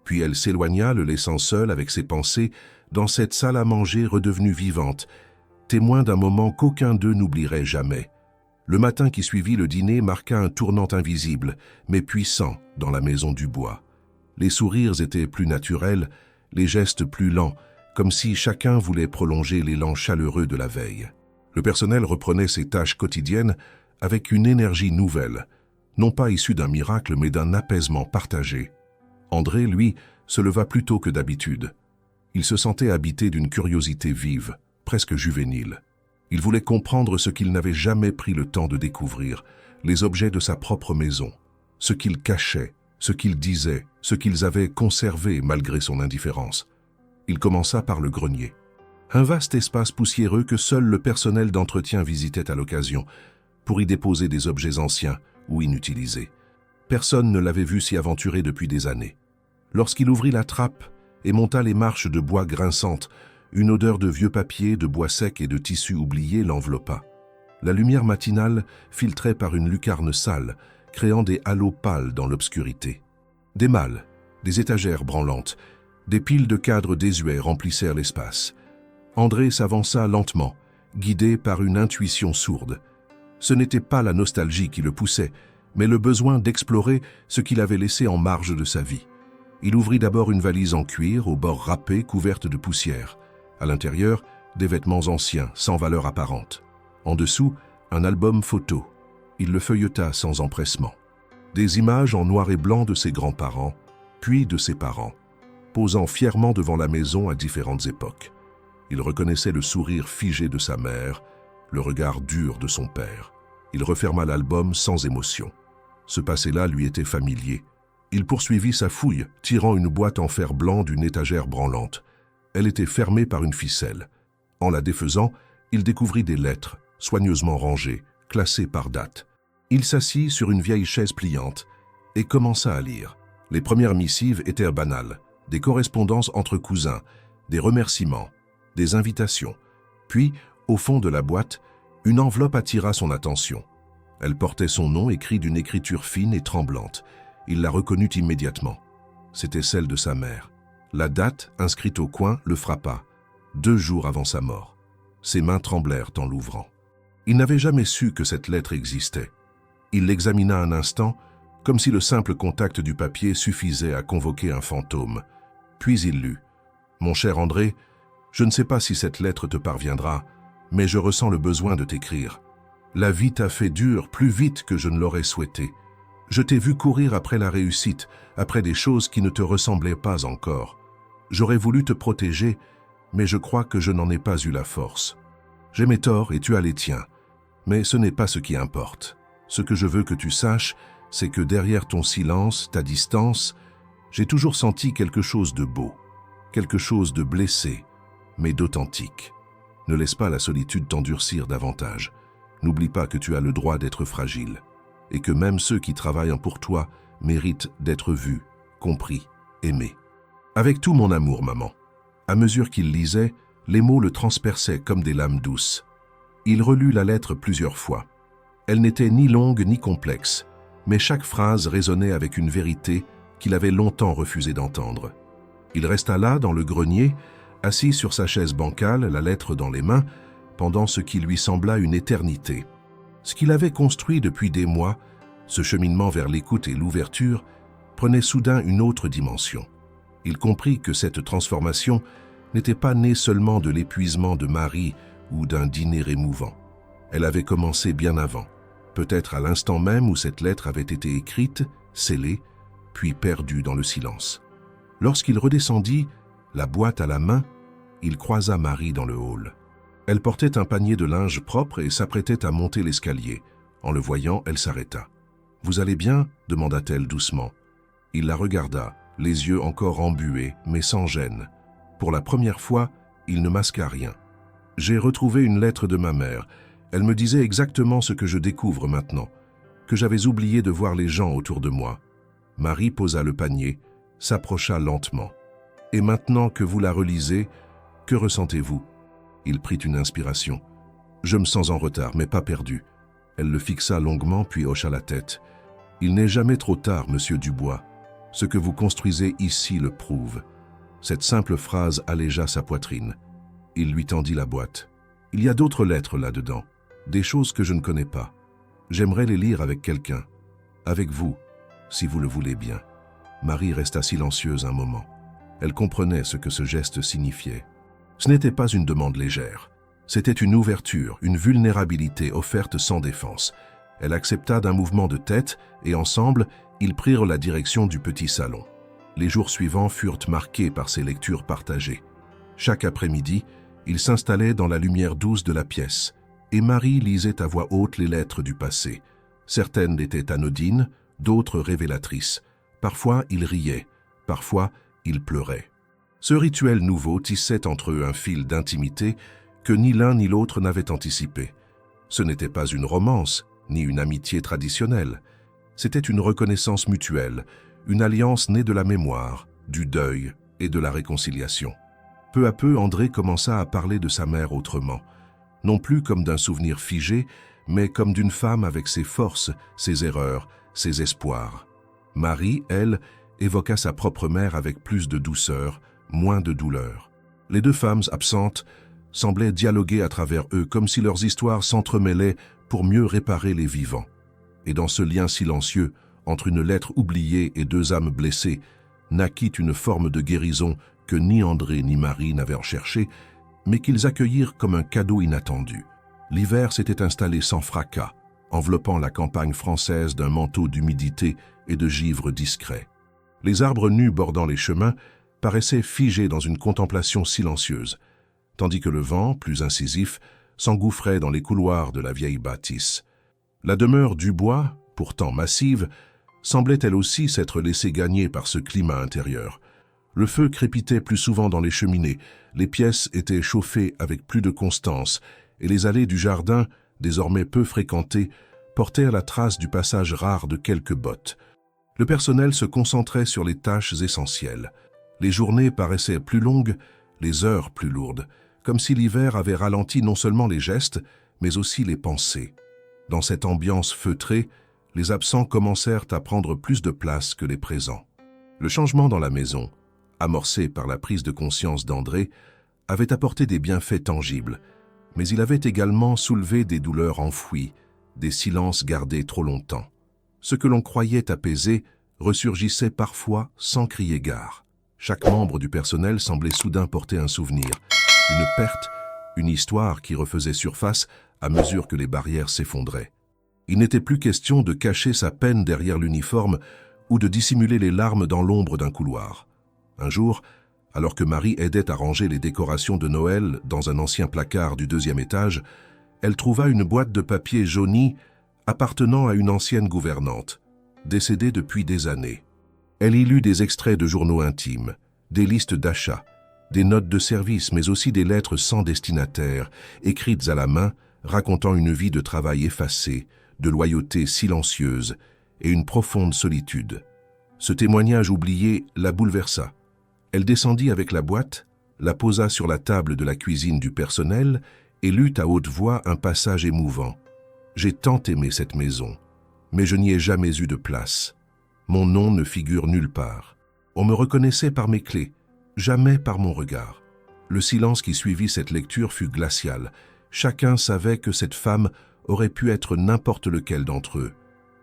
S1: Puis elle s'éloigna, le laissant seul avec ses pensées, dans cette salle à manger redevenue vivante, témoin d'un moment qu'aucun d'eux n'oublierait jamais. Le matin qui suivit le dîner marqua un tournant invisible, mais puissant, dans la maison du bois. Les sourires étaient plus naturels, les gestes plus lents, comme si chacun voulait prolonger l'élan chaleureux de la veille. Le personnel reprenait ses tâches quotidiennes avec une énergie nouvelle, non pas issue d'un miracle, mais d'un apaisement partagé. André, lui, se leva plus tôt que d'habitude. Il se sentait habité d'une curiosité vive, presque juvénile. Il voulait comprendre ce qu'il n'avait jamais pris le temps de découvrir, les objets de sa propre maison, ce qu'ils cachaient, ce qu'ils disaient, ce qu'ils avaient conservé malgré son indifférence. Il commença par le grenier. Un vaste espace poussiéreux que seul le personnel d'entretien visitait à l'occasion, pour y déposer des objets anciens ou inutilisés. Personne ne l'avait vu s'y aventurer depuis des années. Lorsqu'il ouvrit la trappe et monta les marches de bois grinçantes, une odeur de vieux papier, de bois sec et de tissu oublié l'enveloppa. La lumière matinale filtrait par une lucarne sale, créant des halos pâles dans l'obscurité. Des malles, des étagères branlantes, des piles de cadres désuets remplissèrent l'espace. André s'avança lentement, guidé par une intuition sourde. Ce n'était pas la nostalgie qui le poussait, mais le besoin d'explorer ce qu'il avait laissé en marge de sa vie. Il ouvrit d'abord une valise en cuir, aux bords râpés, couverte de poussière. À l'intérieur, des vêtements anciens, sans valeur apparente. En dessous, un album photo. Il le feuilleta sans empressement. Des images en noir et blanc de ses grands-parents, puis de ses parents, posant fièrement devant la maison à différentes époques. Il reconnaissait le sourire figé de sa mère, le regard dur de son père. Il referma l'album sans émotion. Ce passé-là lui était familier. Il poursuivit sa fouille, tirant une boîte en fer blanc d'une étagère branlante. Elle était fermée par une ficelle. En la défaisant, il découvrit des lettres, soigneusement rangées, classées par date. Il s'assit sur une vieille chaise pliante et commença à lire. Les premières missives étaient banales, des correspondances entre cousins, des remerciements, des invitations. Puis, au fond de la boîte, une enveloppe attira son attention. Elle portait son nom écrit d'une écriture fine et tremblante. Il la reconnut immédiatement. C'était celle de sa mère. La date, inscrite au coin, le frappa, 2 jours avant sa mort. Ses mains tremblèrent en l'ouvrant. Il n'avait jamais su que cette lettre existait. Il l'examina un instant, comme si le simple contact du papier suffisait à convoquer un fantôme. Puis il lut. « Mon cher André, je ne sais pas si cette lettre te parviendra, mais je ressens le besoin de t'écrire. La vie t'a fait dur plus vite que je ne l'aurais souhaité. Je t'ai vu courir après la réussite, après des choses qui ne te ressemblaient pas encore. J'aurais voulu te protéger, mais je crois que je n'en ai pas eu la force. J'ai mes torts et tu as les tiens, mais ce n'est pas ce qui importe. Ce que je veux que tu saches, c'est que derrière ton silence, ta distance, j'ai toujours senti quelque chose de beau, quelque chose de blessé, mais d'authentique. Ne laisse pas la solitude t'endurcir davantage. N'oublie pas que tu as le droit d'être fragile, et que même ceux qui travaillent pour toi méritent d'être vus, compris, aimés. Avec tout mon amour, maman. » À mesure qu'il lisait, les mots le transperçaient comme des lames douces. Il relut la lettre plusieurs fois. Elle n'était ni longue ni complexe, mais chaque phrase résonnait avec une vérité qu'il avait longtemps refusé d'entendre. Il resta là, dans le grenier, assis sur sa chaise bancale, la lettre dans les mains, pendant ce qui lui sembla une éternité. Ce qu'il avait construit depuis des mois, ce cheminement vers l'écoute et l'ouverture, prenait soudain une autre dimension. Il comprit que cette transformation n'était pas née seulement de l'épuisement de Marie ou d'un dîner émouvant. Elle avait commencé bien avant, peut-être à l'instant même où cette lettre avait été écrite, scellée, puis perdue dans le silence. Lorsqu'il redescendit, la boîte à la main, il croisa Marie dans le hall. Elle portait un panier de linge propre et s'apprêtait à monter l'escalier. En le voyant, elle s'arrêta. « Vous allez bien ?» demanda-t-elle doucement. Il la regarda, les yeux encore embués, mais sans gêne. Pour la première fois, il ne masqua rien. « J'ai retrouvé une lettre de ma mère. Elle me disait exactement ce que je découvre maintenant, que j'avais oublié de voir les gens autour de moi. » Marie posa le panier, s'approcha lentement. « Et maintenant que vous la relisez, que ressentez-vous » Il prit une inspiration. « Je me sens en retard, mais pas perdu. » Elle le fixa longuement, puis hocha la tête. « Il n'est jamais trop tard, monsieur Dubois. Ce que vous construisez ici le prouve. » Cette simple phrase allégea sa poitrine. Il lui tendit la boîte. « Il y a d'autres lettres là-dedans, des choses que je ne connais pas. J'aimerais les lire avec quelqu'un, avec vous, si vous le voulez bien. » Marie resta silencieuse un moment. Elle comprenait ce que ce geste signifiait. Ce n'était pas une demande légère. C'était une ouverture, une vulnérabilité offerte sans défense. Elle accepta d'un mouvement de tête et ensemble, ils prirent la direction du petit salon. Les jours suivants furent marqués par ces lectures partagées. Chaque après-midi, ils s'installaient dans la lumière douce de la pièce, et Marie lisait à voix haute les lettres du passé. Certaines étaient anodines, d'autres révélatrices. Parfois, ils riaient, parfois, ils pleuraient. Ce rituel nouveau tissait entre eux un fil d'intimité que ni l'un ni l'autre n'avaient anticipé. Ce n'était pas une romance, ni une amitié traditionnelle. C'était une reconnaissance mutuelle, une alliance née de la mémoire, du deuil et de la réconciliation. Peu à peu, André commença à parler de sa mère autrement, non plus comme d'un souvenir figé, mais comme d'une femme avec ses forces, ses erreurs, ses espoirs. Marie, elle, évoqua sa propre mère avec plus de douceur, moins de douleur. Les deux femmes absentes semblaient dialoguer à travers eux comme si leurs histoires s'entremêlaient pour mieux réparer les vivants. Et dans ce lien silencieux, entre une lettre oubliée et deux âmes blessées, naquit une forme de guérison que ni André ni Marie n'avaient recherchée, mais qu'ils accueillirent comme un cadeau inattendu. L'hiver s'était installé sans fracas, enveloppant la campagne française d'un manteau d'humidité et de givre discret. Les arbres nus bordant les chemins paraissaient figés dans une contemplation silencieuse, tandis que le vent, plus incisif, s'engouffrait dans les couloirs de la vieille bâtisse. La demeure Dubois, pourtant massive, semblait elle aussi s'être laissée gagner par ce climat intérieur. Le feu crépitait plus souvent dans les cheminées, les pièces étaient chauffées avec plus de constance, et les allées du jardin, désormais peu fréquentées, portèrent la trace du passage rare de quelques bottes. Le personnel se concentrait sur les tâches essentielles. Les journées paraissaient plus longues, les heures plus lourdes, comme si l'hiver avait ralenti non seulement les gestes, mais aussi les pensées. Dans cette ambiance feutrée, les absents commencèrent à prendre plus de place que les présents. Le changement dans la maison, amorcé par la prise de conscience d'André, avait apporté des bienfaits tangibles, mais il avait également soulevé des douleurs enfouies, des silences gardés trop longtemps. Ce que l'on croyait apaisé ressurgissait parfois sans crier gare. Chaque membre du personnel semblait soudain porter un souvenir, une perte, une histoire qui refaisait surface à mesure que les barrières s'effondraient. Il n'était plus question de cacher sa peine derrière l'uniforme ou de dissimuler les larmes dans l'ombre d'un couloir. Un jour, alors que Marie aidait à ranger les décorations de Noël dans un ancien placard du 2e étage, elle trouva une boîte de papier jaunie appartenant à une ancienne gouvernante, décédée depuis des années. Elle y lut des extraits de journaux intimes, des listes d'achats, des notes de service, mais aussi des lettres sans destinataire, écrites à la main, racontant une vie de travail effacée, de loyauté silencieuse et une profonde solitude. Ce témoignage oublié la bouleversa. Elle descendit avec la boîte, la posa sur la table de la cuisine du personnel et lut à haute voix un passage émouvant. « J'ai tant aimé cette maison, mais je n'y ai jamais eu de place. Mon nom ne figure nulle part. On me reconnaissait par mes clés, jamais par mon regard. » Le silence qui suivit cette lecture fut glacial. Chacun savait que cette femme aurait pu être n'importe lequel d'entre eux.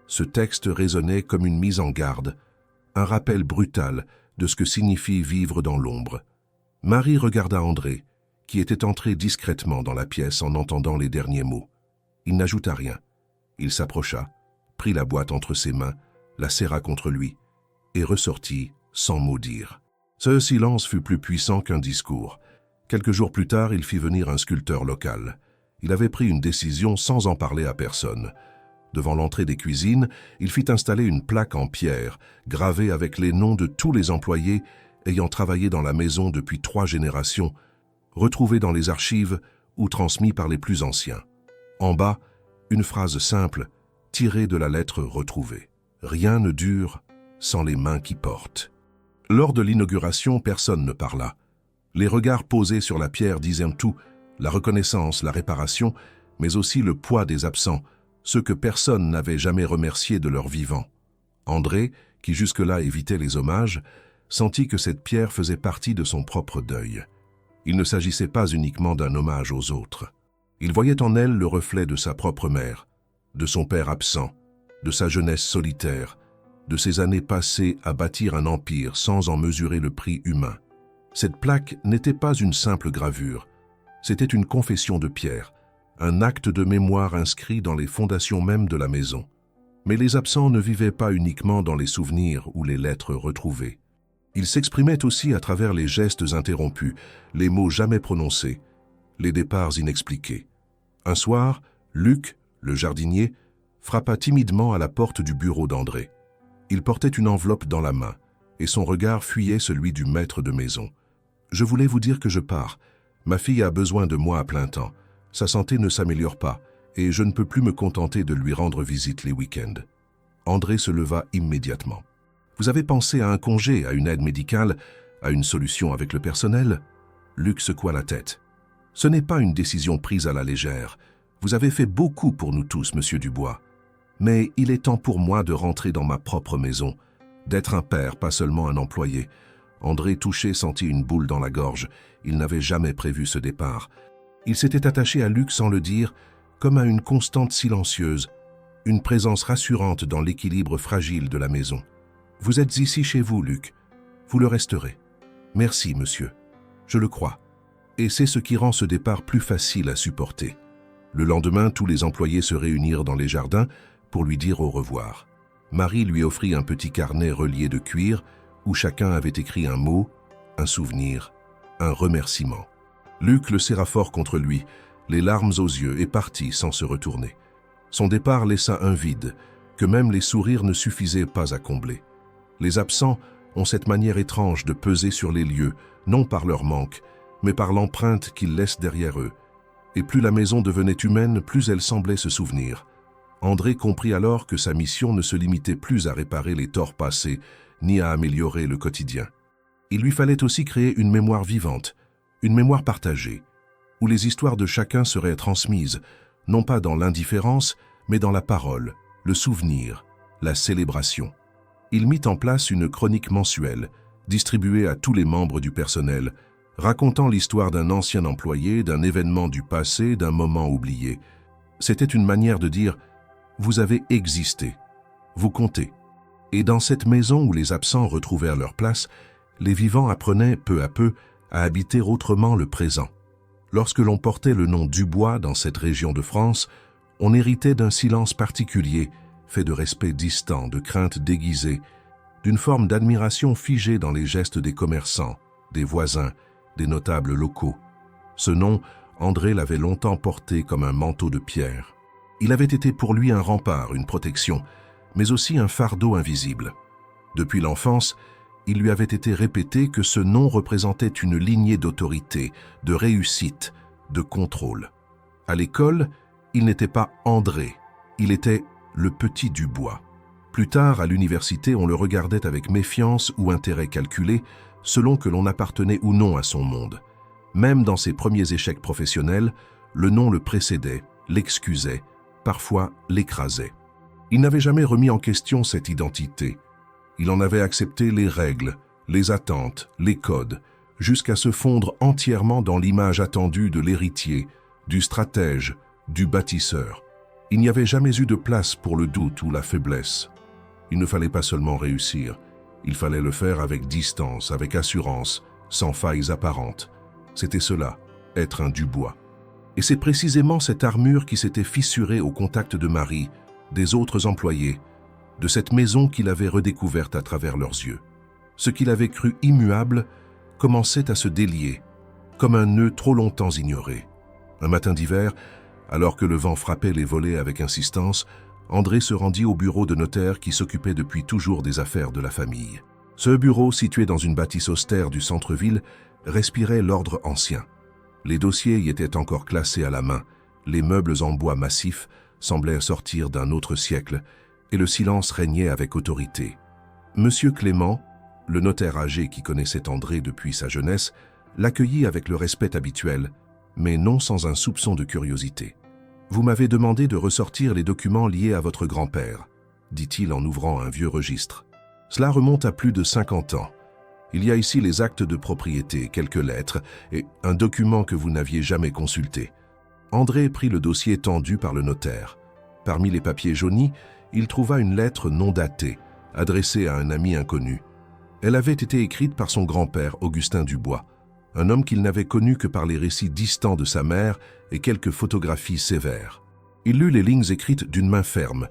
S1: Ce texte résonnait comme une mise en garde, un rappel brutal de ce que signifie vivre dans l'ombre. Marie regarda André, qui était entré discrètement dans la pièce en entendant les derniers mots. Il n'ajouta rien. Il s'approcha, prit la boîte entre ses mains, la serra contre lui, et ressortit sans mot dire. Ce silence fut plus puissant qu'un discours. Quelques jours plus tard, il fit venir un sculpteur local. Il avait pris une décision sans en parler à personne. Devant l'entrée des cuisines, il fit installer une plaque en pierre, gravée avec les noms de tous les employés ayant travaillé dans la maison depuis 3 générations, retrouvés dans les archives ou transmis par les plus anciens. En bas, une phrase simple, tirée de la lettre retrouvée. « Rien ne dure sans les mains qui portent. » Lors de l'inauguration, personne ne parla. Les regards posés sur la pierre disaient tout, la reconnaissance, la réparation, mais aussi le poids des absents, ceux que personne n'avait jamais remerciés de leur vivant. André, qui jusque-là évitait les hommages, sentit que cette pierre faisait partie de son propre deuil. Il ne s'agissait pas uniquement d'un hommage aux autres. Il voyait en elle le reflet de sa propre mère, de son père absent, de sa jeunesse solitaire, de ses années passées à bâtir un empire sans en mesurer le prix humain. Cette plaque n'était pas une simple gravure, c'était une confession de pierre, un acte de mémoire inscrit dans les fondations mêmes de la maison. Mais les absents ne vivaient pas uniquement dans les souvenirs ou les lettres retrouvées. Ils s'exprimaient aussi à travers les gestes interrompus, les mots jamais prononcés, les départs inexpliqués. Un soir, Luc, le jardinier, frappa timidement à la porte du bureau d'André. Il portait une enveloppe dans la main, et son regard fuyait celui du maître de maison. « Je voulais vous dire que je pars. Ma fille a besoin de moi à plein temps. Sa santé ne s'améliore pas, et je ne peux plus me contenter de lui rendre visite les week-ends. » André se leva immédiatement. « Vous avez pensé à un congé, à une aide médicale, à une solution avec le personnel ?» Luc secoua la tête. « Ce n'est pas une décision prise à la légère. Vous avez fait beaucoup pour nous tous, monsieur Dubois. Mais il est temps pour moi de rentrer dans ma propre maison, d'être un père, pas seulement un employé. » André, touché, sentit une boule dans la gorge. Il n'avait jamais prévu ce départ. Il s'était attaché à Luc sans le dire, comme à une constante silencieuse, une présence rassurante dans l'équilibre fragile de la maison. « Vous êtes ici chez vous, Luc. Vous le resterez. Merci, monsieur. Je le crois. » Et c'est ce qui rend ce départ plus facile à supporter. Le lendemain, tous les employés se réunirent dans les jardins pour lui dire au revoir. Marie lui offrit un petit carnet relié de cuir où chacun avait écrit un mot, un souvenir, un remerciement. Luc le serra fort contre lui, les larmes aux yeux, et partit sans se retourner. Son départ laissa un vide, que même les sourires ne suffisaient pas à combler. Les absents ont cette manière étrange de peser sur les lieux, non par leur manque, mais par l'empreinte qu'ils laissent derrière eux. Et plus la maison devenait humaine, plus elle semblait se souvenir. André comprit alors que sa mission ne se limitait plus à réparer les torts passés, ni à améliorer le quotidien. Il lui fallait aussi créer une mémoire vivante, une mémoire partagée, où les histoires de chacun seraient transmises, non pas dans l'indifférence, mais dans la parole, le souvenir, la célébration. Il mit en place une chronique mensuelle, distribuée à tous les membres du personnel, racontant l'histoire d'un ancien employé, d'un événement du passé, d'un moment oublié. C'était une manière de dire « Vous avez existé, vous comptez ». Et dans cette maison où les absents retrouvèrent leur place, les vivants apprenaient peu à peu à habiter autrement le présent. Lorsque l'on portait le nom Dubois dans cette région de France, on héritait d'un silence particulier, fait de respect distant, de crainte déguisée, d'une forme d'admiration figée dans les gestes des commerçants, des voisins, des notables locaux. Ce nom, André l'avait longtemps porté comme un manteau de pierre. Il avait été pour lui un rempart, une protection, mais aussi un fardeau invisible. Depuis l'enfance, il lui avait été répété que ce nom représentait une lignée d'autorité, de réussite, de contrôle. À l'école, il n'était pas André, il était le petit Dubois. Plus tard, à l'université, on le regardait avec méfiance ou intérêt calculé, selon que l'on appartenait ou non à son monde. Même dans ses premiers échecs professionnels, le nom le précédait, l'excusait, parfois l'écrasait. Il n'avait jamais remis en question cette identité. Il en avait accepté les règles, les attentes, les codes, jusqu'à se fondre entièrement dans l'image attendue de l'héritier, du stratège, du bâtisseur. Il n'y avait jamais eu de place pour le doute ou la faiblesse. Il ne fallait pas seulement réussir, il fallait le faire avec distance, avec assurance, sans failles apparentes. C'était cela, être un Dubois. Et c'est précisément cette armure qui s'était fissurée au contact de Marie, des autres employés, de cette maison qu'il avait redécouverte à travers leurs yeux. Ce qu'il avait cru immuable commençait à se délier, comme un nœud trop longtemps ignoré. Un matin d'hiver, alors que le vent frappait les volets avec insistance, André se rendit au bureau de notaire qui s'occupait depuis toujours des affaires de la famille. Ce bureau, situé dans une bâtisse austère du centre-ville, respirait l'ordre ancien. Les dossiers y étaient encore classés à la main, les meubles en bois massif semblaient sortir d'un autre siècle, et le silence régnait avec autorité. Monsieur Clément, le notaire âgé qui connaissait André depuis sa jeunesse, l'accueillit avec le respect habituel, mais non sans un soupçon de curiosité. « Vous m'avez demandé de ressortir les documents liés à votre grand-père », dit-il en ouvrant un vieux registre. « Cela remonte à plus de 50 ans. Il y a ici les actes de propriété, quelques lettres et un document que vous n'aviez jamais consulté. » André prit le dossier tendu par le notaire. Parmi les papiers jaunis, il trouva une lettre non datée, adressée à un ami inconnu. Elle avait été écrite par son grand-père, Augustin Dubois, un homme qu'il n'avait connu que par les récits distants de sa mère et quelques photographies sévères. Il lut les lignes écrites d'une main ferme,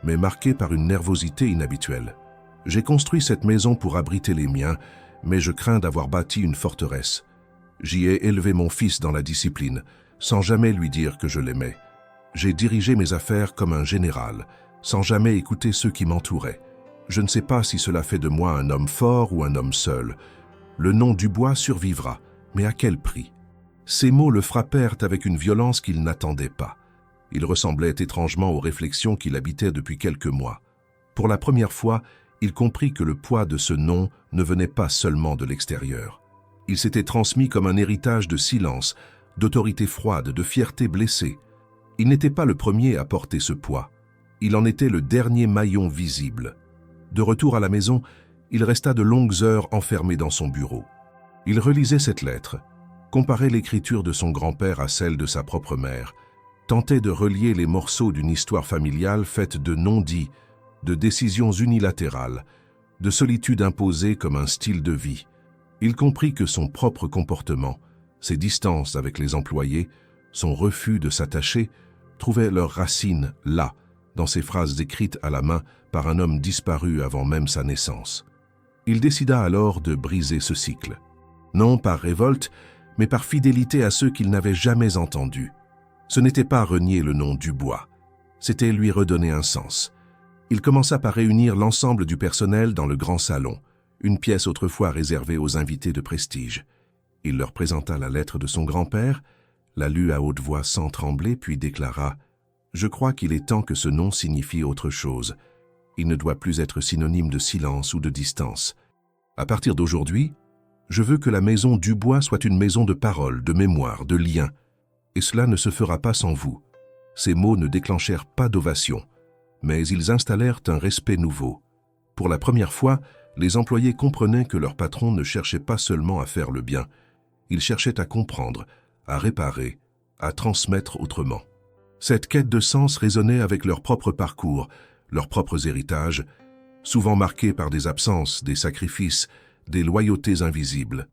S1: mais marquées par une nervosité inhabituelle. « J'ai construit cette maison pour abriter les miens, mais je crains d'avoir bâti une forteresse. J'y ai élevé mon fils dans la discipline, sans jamais lui dire que je l'aimais. J'ai dirigé mes affaires comme un général, sans jamais écouter ceux qui m'entouraient. Je ne sais pas si cela fait de moi un homme fort ou un homme seul. Le nom Dubois survivra, mais à quel prix ?» Ces mots le frappèrent avec une violence qu'il n'attendait pas. Ils ressemblaient étrangement aux réflexions qu'il habitait depuis quelques mois. Pour la première fois, il comprit que le poids de ce nom ne venait pas seulement de l'extérieur. Il s'était transmis comme un héritage de silence, d'autorité froide, de fierté blessée. Il n'était pas le premier à porter ce poids. Il en était le dernier maillon visible. De retour à la maison, il resta de longues heures enfermé dans son bureau. Il relisait cette lettre, comparait l'écriture de son grand-père à celle de sa propre mère, tentait de relier les morceaux d'une histoire familiale faite de non-dits, de décisions unilatérales, de solitude imposée comme un style de vie. Il comprit que son propre comportement, ses distances avec les employés, son refus de s'attacher, trouvaient leurs racines là, dans ces phrases écrites à la main par un homme disparu avant même sa naissance. Il décida alors de briser ce cycle. Non par révolte, mais par fidélité à ceux qu'il n'avait jamais entendus. Ce n'était pas renier le nom Dubois, c'était lui redonner un sens. Il commença par réunir l'ensemble du personnel dans le grand salon, une pièce autrefois réservée aux invités de prestige. Il leur présenta la lettre de son grand-père, la lut à haute voix sans trembler, puis déclara « Je crois qu'il est temps que ce nom signifie autre chose. Il ne doit plus être synonyme de silence ou de distance. À partir d'aujourd'hui, je veux que la maison Dubois soit une maison de parole, de mémoire, de lien. Et cela ne se fera pas sans vous. » Ces mots ne déclenchèrent pas d'ovation, mais ils installèrent un respect nouveau. Pour la première fois, les employés comprenaient que leur patron ne cherchait pas seulement à faire le bien. Il cherchait à comprendre, à réparer, à transmettre autrement. Cette quête de sens résonnait avec leur propre parcours, leurs propres héritages, souvent marqués par des absences, des sacrifices, des loyautés invisibles.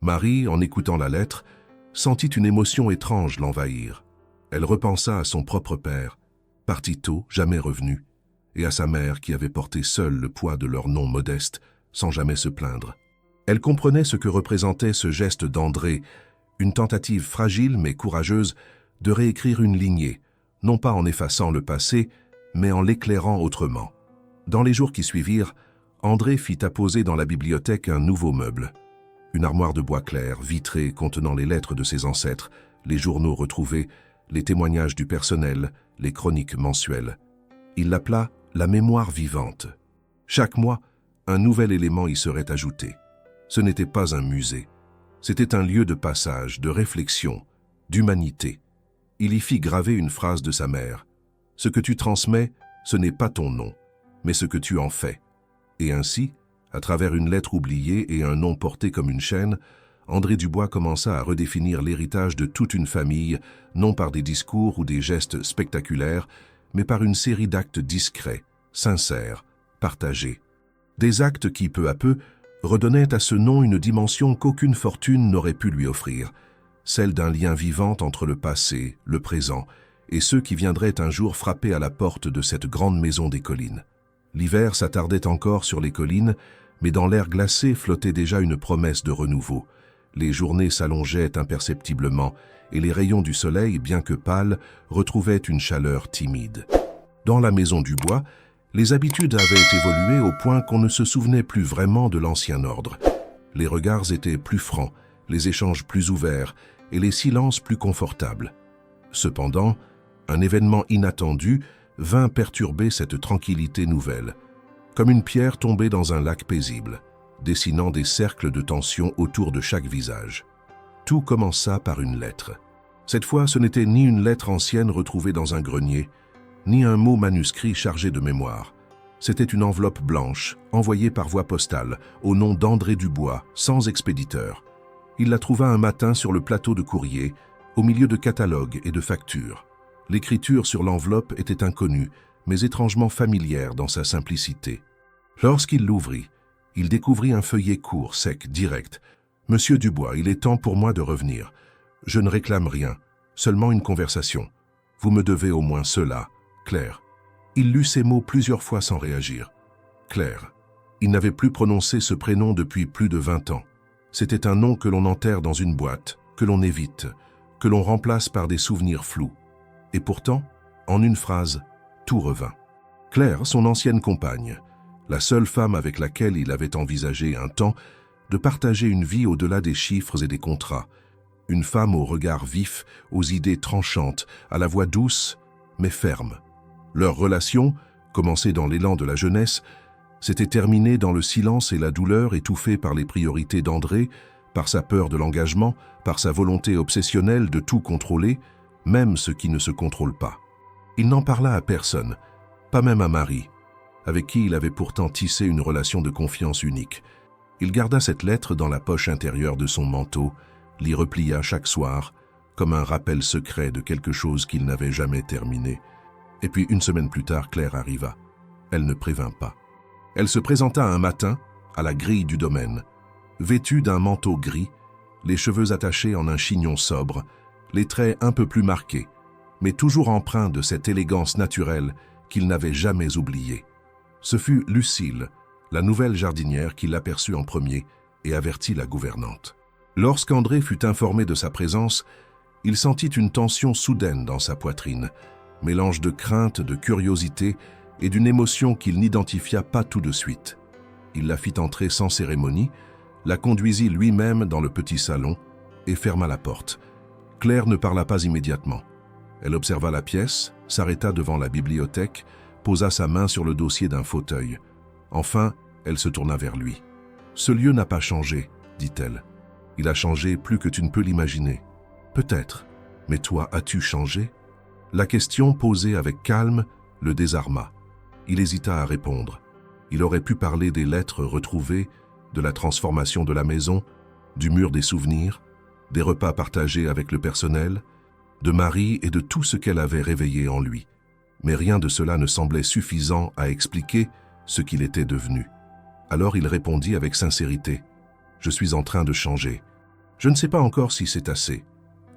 S1: Marie, en écoutant la lettre, sentit une émotion étrange l'envahir. Elle repensa à son propre père, parti tôt, jamais revenu, et à sa mère qui avait porté seule le poids de leur nom modeste, sans jamais se plaindre. Elle comprenait ce que représentait ce geste d'André, une tentative fragile mais courageuse de réécrire une lignée, non pas en effaçant le passé, mais en l'éclairant autrement. Dans les jours qui suivirent, André fit apposer dans la bibliothèque un nouveau meuble. Une armoire de bois clair, vitrée, contenant les lettres de ses ancêtres, les journaux retrouvés, les témoignages du personnel, les chroniques mensuelles. Il l'appela la mémoire vivante. Chaque mois, un nouvel élément y serait ajouté. Ce n'était pas un musée. C'était un lieu de passage, de réflexion, d'humanité. Il y fit graver une phrase de sa mère. « Ce que tu transmets, ce n'est pas ton nom, mais ce que tu en fais. » Et ainsi, à travers une lettre oubliée et un nom porté comme une chaîne, André Dubois commença à redéfinir l'héritage de toute une famille, non par des discours ou des gestes spectaculaires, mais par une série d'actes discrets, sincères, partagés. Des actes qui, peu à peu, redonnaient à ce nom une dimension qu'aucune fortune n'aurait pu lui offrir, celle d'un lien vivant entre le passé, le présent, et ceux qui viendraient un jour frapper à la porte de cette grande maison des collines. L'hiver s'attardait encore sur les collines, mais dans l'air glacé flottait déjà une promesse de renouveau. Les journées s'allongeaient imperceptiblement, et les rayons du soleil, bien que pâles, retrouvaient une chaleur timide. Dans la maison du bois, les habitudes avaient évolué au point qu'on ne se souvenait plus vraiment de l'ancien ordre. Les regards étaient plus francs, les échanges plus ouverts, et les silences plus confortables. Cependant, un événement inattendu vint perturber cette tranquillité nouvelle, comme une pierre tombée dans un lac paisible, dessinant des cercles de tension autour de chaque visage. Tout commença par une lettre. Cette fois, ce n'était ni une lettre ancienne retrouvée dans un grenier, ni un mot manuscrit chargé de mémoire. C'était une enveloppe blanche, envoyée par voie postale, au nom d'André Dubois, sans expéditeur. Il la trouva un matin sur le plateau de courrier, au milieu de catalogues et de factures. L'écriture sur l'enveloppe était inconnue, mais étrangement familière dans sa simplicité. Lorsqu'il l'ouvrit, il découvrit un feuillet court, sec, direct. « Monsieur Dubois, il est temps pour moi de revenir. Je ne réclame rien, seulement une conversation. Vous me devez au moins cela, Claire. » Il lut ces mots plusieurs fois sans réagir. Claire. Il n'avait plus prononcé ce prénom depuis plus de 20 ans. C'était un nom que l'on enterre dans une boîte, que l'on évite, que l'on remplace par des souvenirs flous. Et pourtant, en une phrase, tout revint. Claire, son ancienne compagne, la seule femme avec laquelle il avait envisagé un temps de partager une vie au-delà des chiffres et des contrats, une femme au regard vif, aux idées tranchantes, à la voix douce, mais ferme. Leur relation, commencée dans l'élan de la jeunesse, s'était terminée dans le silence et la douleur étouffée par les priorités d'André, par sa peur de l'engagement, par sa volonté obsessionnelle de tout contrôler, même ce qui ne se contrôle pas. Il n'en parla à personne, pas même à Marie, avec qui il avait pourtant tissé une relation de confiance unique. Il garda cette lettre dans la poche intérieure de son manteau, l'y replia chaque soir, comme un rappel secret de quelque chose qu'il n'avait jamais terminé. Et puis une semaine plus tard, Claire arriva. Elle ne prévint pas. Elle se présenta un matin, à la grille du domaine, vêtue d'un manteau gris, les cheveux attachés en un chignon sobre, les traits un peu plus marqués, mais toujours empreints de cette élégance naturelle qu'il n'avait jamais oubliée. Ce fut Lucille, la nouvelle jardinière qui l'aperçut en premier et avertit la gouvernante. Lorsqu'André fut informé de sa présence, il sentit une tension soudaine dans sa poitrine, mélange de crainte, de curiosité et d'une émotion qu'il n'identifia pas tout de suite. Il la fit entrer sans cérémonie, la conduisit lui-même dans le petit salon et ferma la porte. Claire ne parla pas immédiatement. Elle observa la pièce, s'arrêta devant la bibliothèque, posa sa main sur le dossier d'un fauteuil. Enfin, elle se tourna vers lui. « Ce lieu n'a pas changé, dit-elle. Il a changé plus que tu ne peux l'imaginer. Peut-être, mais toi, as-tu changé ?» La question posée avec calme le désarma. Il hésita à répondre. Il aurait pu parler des lettres retrouvées, de la transformation de la maison, du mur des souvenirs, des repas partagés avec le personnel, de Marie et de tout ce qu'elle avait réveillé en lui. Mais rien de cela ne semblait suffisant à expliquer ce qu'il était devenu. Alors il répondit avec sincérité. « Je suis en train de changer. Je ne sais pas encore si c'est assez. »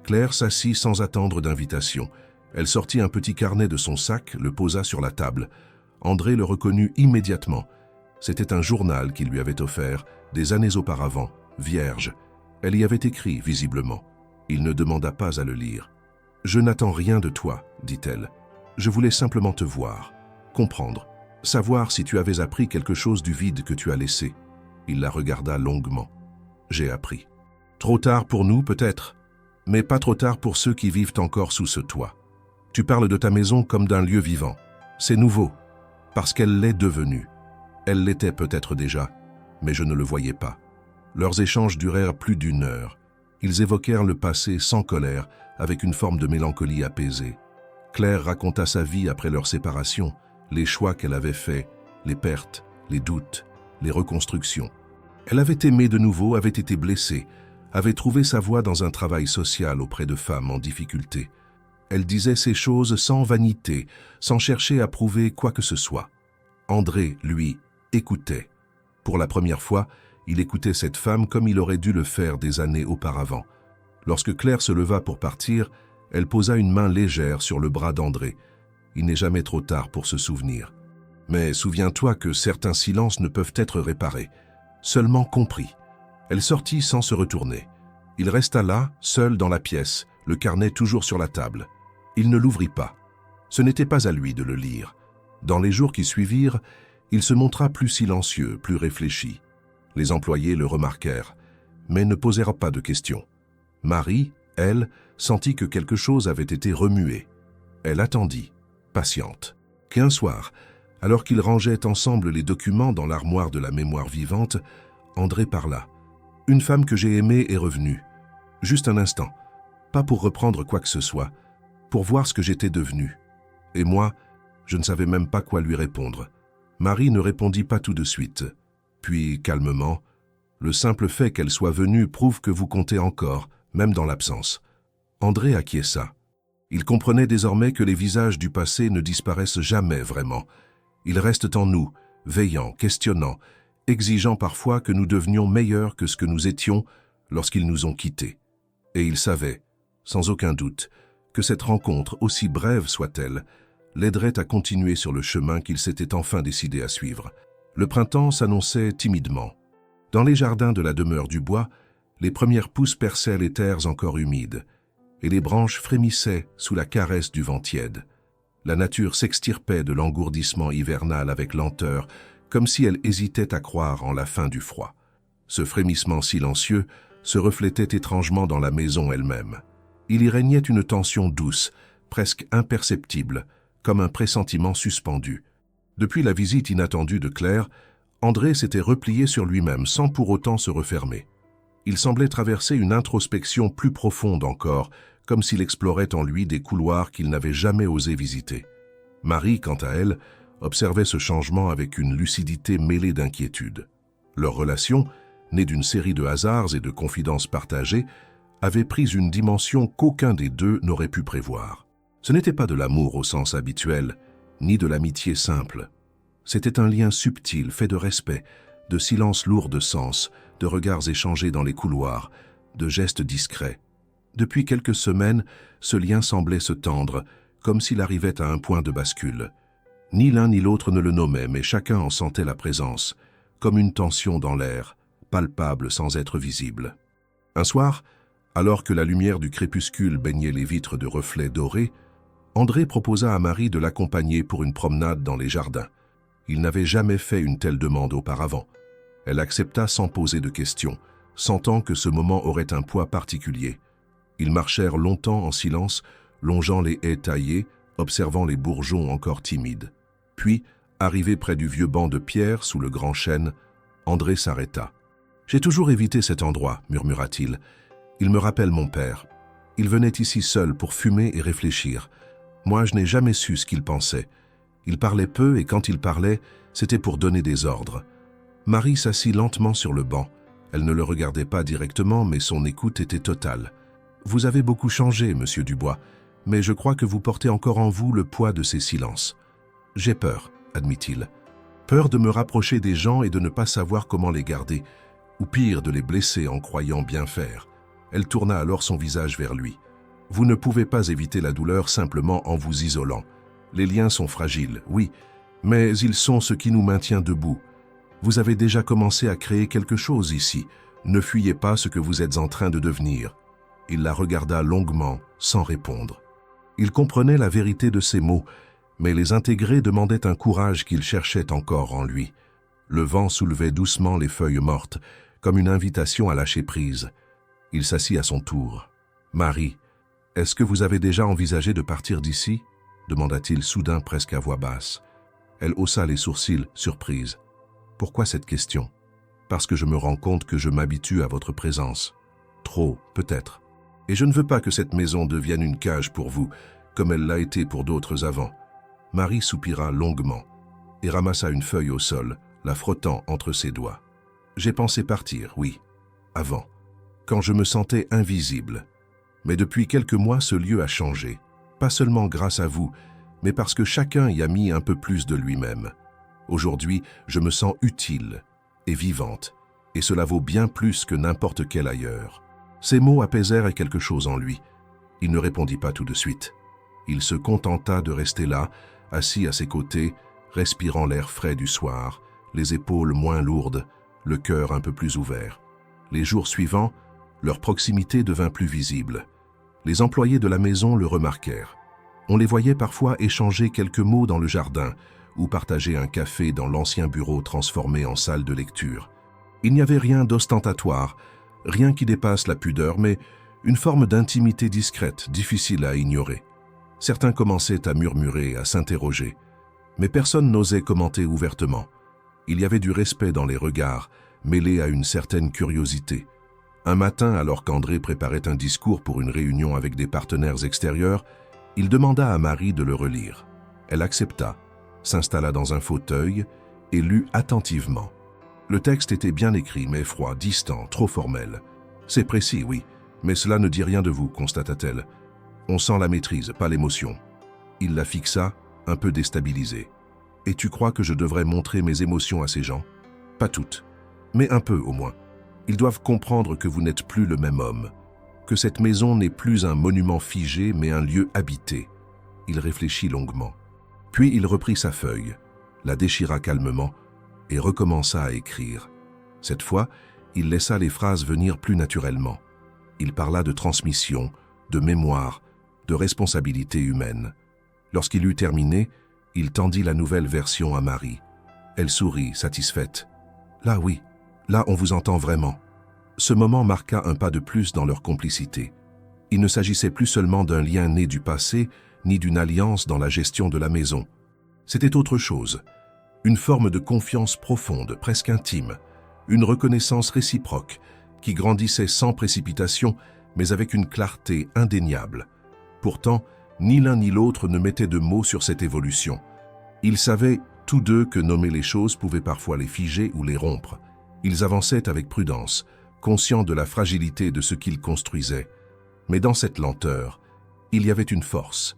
S1: Claire s'assit sans attendre d'invitation. Elle sortit un petit carnet de son sac, le posa sur la table. André le reconnut immédiatement. C'était un journal qu'il lui avait offert, des années auparavant, vierge. Elle y avait écrit, visiblement. Il ne demanda pas à le lire. « Je n'attends rien de toi, dit-elle. Je voulais simplement te voir, comprendre, savoir si tu avais appris quelque chose du vide que tu as laissé. » Il la regarda longuement. « J'ai appris. Trop tard pour nous, peut-être, mais pas trop tard pour ceux qui vivent encore sous ce toit. Tu parles de ta maison comme d'un lieu vivant. C'est nouveau, parce qu'elle l'est devenue. Elle l'était peut-être déjà, mais je ne le voyais pas. » Leurs échanges durèrent plus d'1 heure. Ils évoquèrent le passé sans colère, avec une forme de mélancolie apaisée. Claire raconta sa vie après leur séparation, les choix qu'elle avait faits, les pertes, les doutes, les reconstructions. Elle avait aimé de nouveau, avait été blessée, avait trouvé sa voie dans un travail social auprès de femmes en difficulté. Elle disait ces choses sans vanité, sans chercher à prouver quoi que ce soit. André, lui, écoutait. Pour la première fois, il écoutait cette femme comme il aurait dû le faire des années auparavant. Lorsque Claire se leva pour partir, elle posa une main légère sur le bras d'André. Il n'est jamais trop tard pour se souvenir. Mais souviens-toi que certains silences ne peuvent être réparés, seulement compris. Elle sortit sans se retourner. Il resta là, seul dans la pièce, le carnet toujours sur la table. Il ne l'ouvrit pas. Ce n'était pas à lui de le lire. Dans les jours qui suivirent, il se montra plus silencieux, plus réfléchi. Les employés le remarquèrent, mais ne posèrent pas de questions. Marie, elle, sentit que quelque chose avait été remué. Elle attendit, patiente. Qu'un soir, alors qu'ils rangeaient ensemble les documents dans l'armoire de la mémoire vivante, André parla. « Une femme que j'ai aimée est revenue. Juste un instant. Pas pour reprendre quoi que ce soit, pour voir ce que j'étais devenu. » Et moi, je ne savais même pas quoi lui répondre. Marie ne répondit pas tout de suite. Puis, calmement, « Le simple fait qu'elle soit venue prouve que vous comptez encore, même dans l'absence. » André acquiesça. Il comprenait désormais que les visages du passé ne disparaissent jamais vraiment. Ils restent en nous, veillants, questionnants, exigeant parfois que nous devenions meilleurs que ce que nous étions lorsqu'ils nous ont quittés. Et il savait, sans aucun doute, que cette rencontre, aussi brève soit-elle, l'aiderait à continuer sur le chemin qu'il s'était enfin décidé à suivre. Le printemps s'annonçait timidement. Dans les jardins de la demeure du bois, les premières pousses perçaient les terres encore humides, et les branches frémissaient sous la caresse du vent tiède. La nature s'extirpait de l'engourdissement hivernal avec lenteur, comme si elle hésitait à croire en la fin du froid. Ce frémissement silencieux se reflétait étrangement dans la maison elle-même. Il y régnait une tension douce, presque imperceptible, comme un pressentiment suspendu. Depuis la visite inattendue de Claire, André s'était replié sur lui-même sans pour autant se refermer. Il semblait traverser une introspection plus profonde encore, comme s'il explorait en lui des couloirs qu'il n'avait jamais osé visiter. Marie, quant à elle, observait ce changement avec une lucidité mêlée d'inquiétude. Leur relation, née d'une série de hasards et de confidences partagées, avait pris une dimension qu'aucun des deux n'aurait pu prévoir. Ce n'était pas de l'amour au sens habituel, ni de l'amitié simple. C'était un lien subtil, fait de respect, de silences lourds de sens, de regards échangés dans les couloirs, de gestes discrets. Depuis quelques semaines, ce lien semblait se tendre, comme s'il arrivait à un point de bascule. Ni l'un ni l'autre ne le nommait, mais chacun en sentait la présence. comme une tension dans l'air, palpable sans être visible. Un soir, alors que la lumière du crépuscule baignait les vitres de reflets dorés, André proposa à Marie de l'accompagner pour une promenade dans les jardins. Il n'avait jamais fait une telle demande auparavant. Elle accepta sans poser de questions, sentant que ce moment aurait un poids particulier. Ils marchèrent longtemps en silence, longeant les haies taillées, observant les bourgeons encore timides. Puis, arrivé près du vieux banc de pierre sous le grand chêne, André s'arrêta. « J'ai toujours évité cet endroit, murmura-t-il. Il me rappelle mon père. Il venait ici seul pour fumer et réfléchir. Moi, je n'ai jamais su ce qu'il pensait. Il parlait peu et quand il parlait, c'était pour donner des ordres. » Marie s'assit lentement sur le banc. Elle ne le regardait pas directement, mais son écoute était totale. « Vous avez beaucoup changé, monsieur Dubois, mais je crois que vous portez encore en vous le poids de ces silences. »« J'ai peur, » admit-il. « Peur de me rapprocher des gens et de ne pas savoir comment les garder, ou pire, de les blesser en croyant bien faire. » Elle tourna alors son visage vers lui. « Vous ne pouvez pas éviter la douleur simplement en vous isolant. Les liens sont fragiles, oui, mais ils sont ce qui nous maintient debout. Vous avez déjà commencé à créer quelque chose ici. Ne fuyez pas ce que vous êtes en train de devenir. » Il la regarda longuement, sans répondre. Il comprenait la vérité de ces mots, mais les intégrer demandait un courage qu'il cherchait encore en lui. Le vent soulevait doucement les feuilles mortes, comme une invitation à lâcher prise. Il s'assit à son tour. « Marie, est-ce que vous avez déjà envisagé de partir d'ici ?» demanda-t-il soudain presque à voix basse. Elle haussa les sourcils, surprise. « Pourquoi cette question ?»« Parce que je me rends compte que je m'habitue à votre présence. Trop, peut-être. Et je ne veux pas que cette maison devienne une cage pour vous, comme elle l'a été pour d'autres avant. » Marie soupira longuement et ramassa une feuille au sol, la frottant entre ses doigts. « J'ai pensé partir, oui, avant, quand je me sentais invisible. Mais depuis quelques mois, ce lieu a changé, pas seulement grâce à vous, mais parce que chacun y a mis un peu plus de lui-même. Aujourd'hui, je me sens utile et vivante, et cela vaut bien plus que n'importe quel ailleurs. » Ces mots apaisèrent quelque chose en lui. Il ne répondit pas tout de suite. Il se contenta de rester là, assis à ses côtés, respirant l'air frais du soir, les épaules moins lourdes, le cœur un peu plus ouvert. Les jours suivants, leur proximité devint plus visible. Les employés de la maison le remarquèrent. On les voyait parfois échanger quelques mots dans le jardin ou partager un café dans l'ancien bureau transformé en salle de lecture. Il n'y avait rien d'ostentatoire, rien qui dépasse la pudeur, mais une forme d'intimité discrète, difficile à ignorer. Certains commençaient à murmurer, à s'interroger, mais personne n'osait commenter ouvertement. Il y avait du respect dans les regards, mêlé à une certaine curiosité. Un matin, alors qu'André préparait un discours pour une réunion avec des partenaires extérieurs, il demanda à Marie de le relire. Elle accepta, s'installa dans un fauteuil et lut attentivement. Le texte était bien écrit, mais froid, distant, trop formel. « C'est précis, oui, mais cela ne dit rien de vous, constata-t-elle. On sent la maîtrise, pas l'émotion. » Il la fixa, un peu déstabilisé. « Et tu crois que je devrais montrer mes émotions à ces gens ? Pas toutes, mais un peu au moins. Ils doivent comprendre que vous n'êtes plus le même homme, que cette maison n'est plus un monument figé, mais un lieu habité. » Il réfléchit longuement. Puis il reprit sa feuille, la déchira calmement et recommença à écrire. Cette fois, il laissa les phrases venir plus naturellement. Il parla de transmission, de mémoire, de responsabilité humaine. Lorsqu'il eut terminé, il tendit la nouvelle version à Marie. Elle sourit, satisfaite. « Là, oui, là on vous entend vraiment. » Ce moment marqua un pas de plus dans leur complicité. Il ne s'agissait plus seulement d'un lien né du passé, ni d'une alliance dans la gestion de la maison. C'était autre chose. Une forme de confiance profonde, presque intime, une reconnaissance réciproque qui grandissait sans précipitation, mais avec une clarté indéniable. Pourtant, ni l'un ni l'autre ne mettaient de mots sur cette évolution. Ils savaient, tous deux, que nommer les choses pouvait parfois les figer ou les rompre. Ils avançaient avec prudence, conscients de la fragilité de ce qu'ils construisaient. Mais dans cette lenteur, il y avait une force,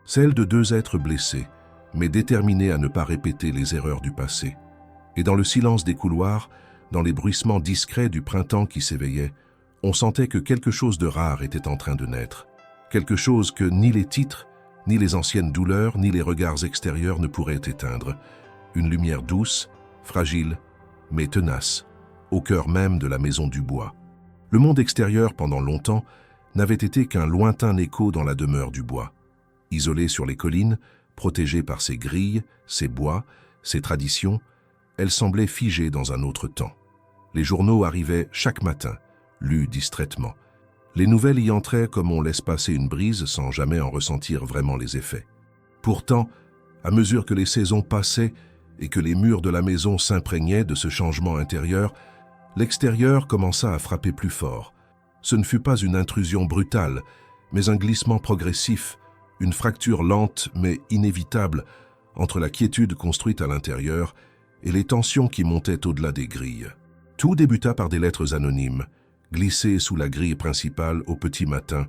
S1: celle de deux êtres blessés, mais déterminés à ne pas répéter les erreurs du passé. Et dans le silence des couloirs, dans les bruissements discrets du printemps qui s'éveillait, on sentait que quelque chose de rare était en train de naître. Quelque chose que ni les titres, ni les anciennes douleurs, ni les regards extérieurs ne pourraient éteindre. Une lumière douce, fragile, mais tenace, au cœur même de la maison du bois. Le monde extérieur, pendant longtemps, n'avait été qu'un lointain écho dans la demeure du bois. Isolée sur les collines, protégée par ses grilles, ses bois, ses traditions, elle semblait figée dans un autre temps. Les journaux arrivaient chaque matin, lus distraitement. Les nouvelles y entraient comme on laisse passer une brise sans jamais en ressentir vraiment les effets. Pourtant, à mesure que les saisons passaient et que les murs de la maison s'imprégnaient de ce changement intérieur, l'extérieur commença à frapper plus fort. Ce ne fut pas une intrusion brutale, mais un glissement progressif, une fracture lente mais inévitable entre la quiétude construite à l'intérieur et les tensions qui montaient au-delà des grilles. Tout débuta par des lettres anonymes, glissées sous la grille principale au petit matin,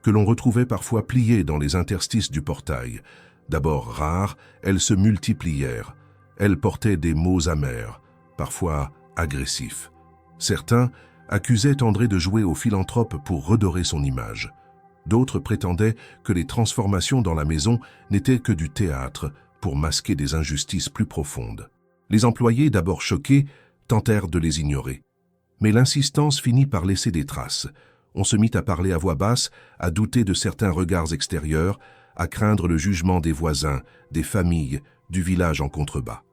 S1: que l'on retrouvait parfois pliées dans les interstices du portail. D'abord rares, elles se multiplièrent. Elles portaient des mots amers, parfois agressifs. Certains accusaient André de jouer au philanthrope pour redorer son image. D'autres prétendaient que les transformations dans la maison n'étaient que du théâtre pour masquer des injustices plus profondes. Les employés, d'abord choqués, tentèrent de les ignorer. Mais l'insistance finit par laisser des traces. On se mit à parler à voix basse, à douter de certains regards extérieurs, à craindre le jugement des voisins, des familles, du village en contrebas.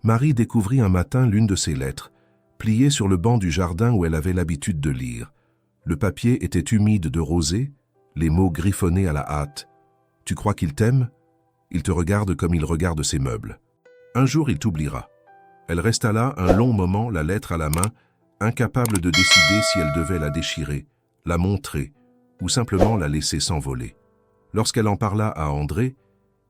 S1: Marie découvrit un matin l'une de ses lettres, pliée sur le banc du jardin où elle avait l'habitude de lire. Le papier était humide de rosée, les mots griffonnés à la hâte. « Tu crois qu'il t'aime ? Il te regarde comme il regarde ses meubles. Un jour, il t'oubliera. » Elle resta là un long moment, la lettre à la main, incapable de décider si elle devait la déchirer, la montrer ou simplement la laisser s'envoler. Lorsqu'elle en parla à André,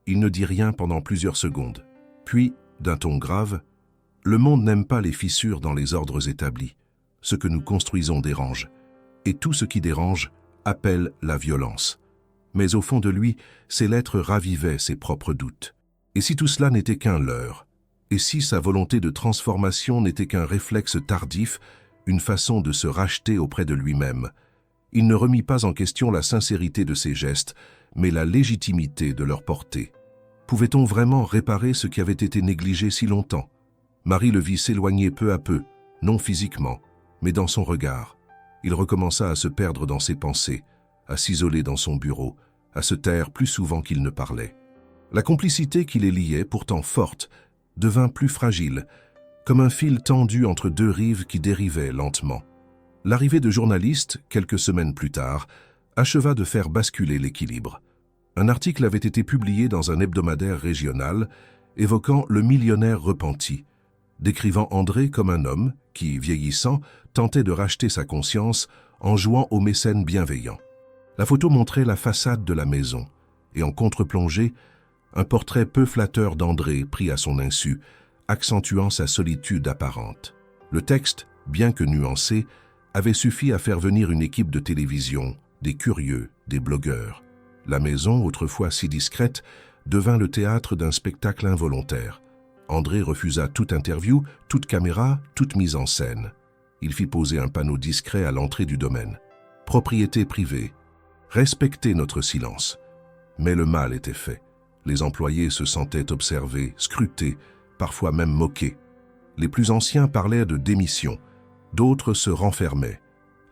S1: il ne dit rien pendant plusieurs secondes. Puis, d'un ton grave, « Le monde n'aime pas les fissures dans les ordres établis. Ce que nous construisons dérange. Et tout ce qui dérange appelle la violence. » Mais au fond de lui, ces lettres ravivaient ses propres doutes. Et si tout cela n'était qu'un leurre? Et si sa volonté de transformation n'était qu'un réflexe tardif, une façon de se racheter auprès de lui-même? Il ne remit pas en question la sincérité de ses gestes, mais la légitimité de leur portée. Pouvait-on vraiment réparer ce qui avait été négligé si longtemps? Marie le vit s'éloigner peu à peu, non physiquement, mais dans son regard. Il recommença à se perdre dans ses pensées, à s'isoler dans son bureau, à se taire plus souvent qu'il ne parlait. La complicité qui les liait, pourtant forte, devint plus fragile, comme un fil tendu entre deux rives qui dérivaient lentement. L'arrivée de journalistes, quelques semaines plus tard, acheva de faire basculer l'équilibre. Un article avait été publié dans un hebdomadaire régional, évoquant le millionnaire repenti, décrivant André comme un homme qui, vieillissant, tentait de racheter sa conscience en jouant au mécène bienveillant. La photo montrait la façade de la maison, et en contre-plongée, un portrait peu flatteur d'André pris à son insu, accentuant sa solitude apparente. Le texte, bien que nuancé, avait suffi à faire venir une équipe de télévision, des curieux, des blogueurs. La maison, autrefois si discrète, devint le théâtre d'un spectacle involontaire. André refusa toute interview, toute caméra, toute mise en scène. Il fit poser un panneau discret à l'entrée du domaine. Propriété privée. Respectez notre silence. Mais le mal était fait. Les employés se sentaient observés, scrutés, parfois même moqués. Les plus anciens parlaient de démission, d'autres se renfermaient.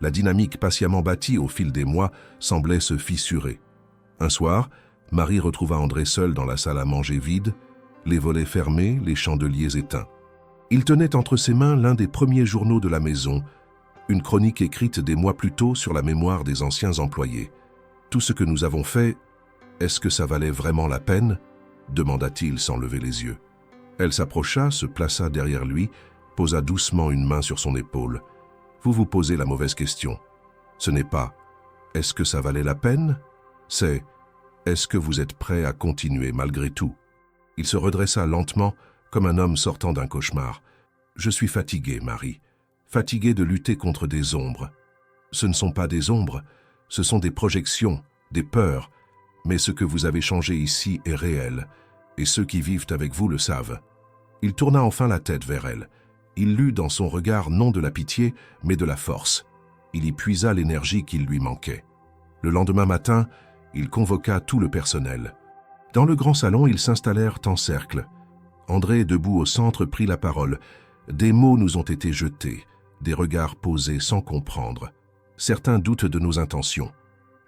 S1: La dynamique patiemment bâtie au fil des mois semblait se fissurer. Un soir, Marie retrouva André seul dans la salle à manger vide, les volets fermés, les chandeliers éteints. Il tenait entre ses mains l'un des premiers journaux de la maison, une chronique écrite des mois plus tôt sur la mémoire des anciens employés. « Tout ce que nous avons fait, est-ce que ça valait vraiment la peine ?» demanda-t-il sans lever les yeux. Elle s'approcha, se plaça derrière lui, posa doucement une main sur son épaule. « Vous vous posez la mauvaise question. Ce n'est pas « est-ce que ça valait la peine ?» C'est « est-ce que vous êtes prêt à continuer malgré tout ?» Il se redressa lentement, comme un homme sortant d'un cauchemar. « Je suis fatigué, Marie. Fatigué de lutter contre des ombres. Ce ne sont pas des ombres, ce sont des projections, des peurs. Mais ce que vous avez changé ici est réel, et ceux qui vivent avec vous le savent. » Il tourna enfin la tête vers elle. Il lut dans son regard non de la pitié, mais de la force. Il y puisa l'énergie qui lui manquait. Le lendemain matin, il convoqua tout le personnel. Dans le grand salon, ils s'installèrent en cercle. André, debout au centre, prit la parole. Des mots nous ont été jetés, des regards posés sans comprendre. Certains doutent de nos intentions.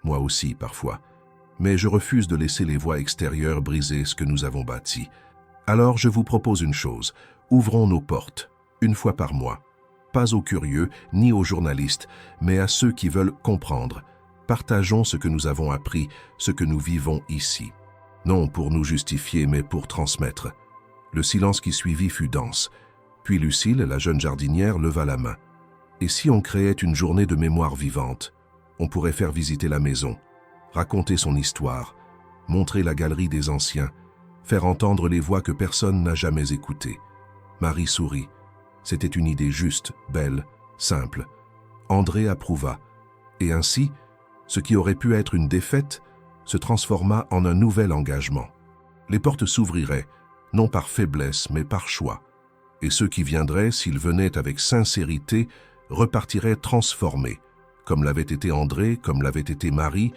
S1: Moi aussi, parfois. Mais je refuse de laisser les voix extérieures briser ce que nous avons bâti. Alors je vous propose une chose. Ouvrons nos portes, une fois par mois. Pas aux curieux, ni aux journalistes, mais à ceux qui veulent comprendre. Partageons ce que nous avons appris, ce que nous vivons ici. Non pour nous justifier, mais pour transmettre. Le silence qui suivit fut dense. Puis Lucille, la jeune jardinière, leva la main. Et si on créait une journée de mémoire vivante? On pourrait faire visiter la maison, raconter son histoire, montrer la galerie des anciens, faire entendre les voix que personne n'a jamais écoutées. Marie sourit. C'était une idée juste, belle, simple. André approuva. Et ainsi, ce qui aurait pu être une défaite se transforma en un nouvel engagement. Les portes s'ouvriraient, non par faiblesse, mais par choix. Et ceux qui viendraient, s'ils venaient avec sincérité, repartiraient transformés, comme l'avait été André, comme l'avait été Marie,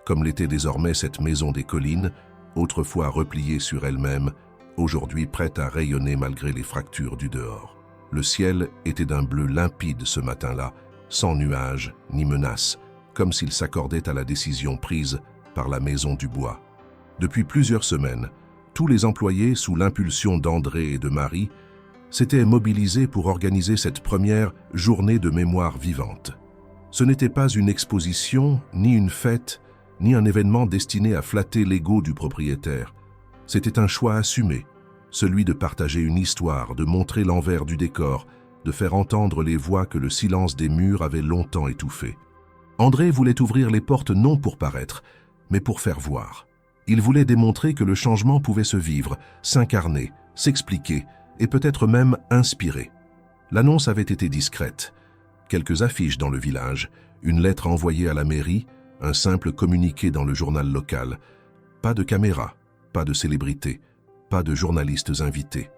S1: comme l'était désormais cette maison des collines, autrefois repliée sur elle-même, aujourd'hui prête à rayonner malgré les fractures du dehors. Le ciel était d'un bleu limpide ce matin-là, sans nuages ni menaces, comme s'il s'accordait à la décision prise par la Maison du Bois. Depuis plusieurs semaines, tous les employés, sous l'impulsion d'André et de Marie, s'étaient mobilisés pour organiser cette première journée de mémoire vivante. Ce n'était pas une exposition, ni une fête, ni un événement destiné à flatter l'ego du propriétaire. C'était un choix assumé, celui de partager une histoire, de montrer l'envers du décor, de faire entendre les voix que le silence des murs avait longtemps étouffées. André voulait ouvrir les portes non pour paraître, mais pour faire voir. Il voulait démontrer que le changement pouvait se vivre, s'incarner, s'expliquer et peut-être même inspirer. L'annonce avait été discrète. Quelques affiches dans le village, une lettre envoyée à la mairie, un simple communiqué dans le journal local. Pas de caméra, pas de célébrités, pas de journalistes invités.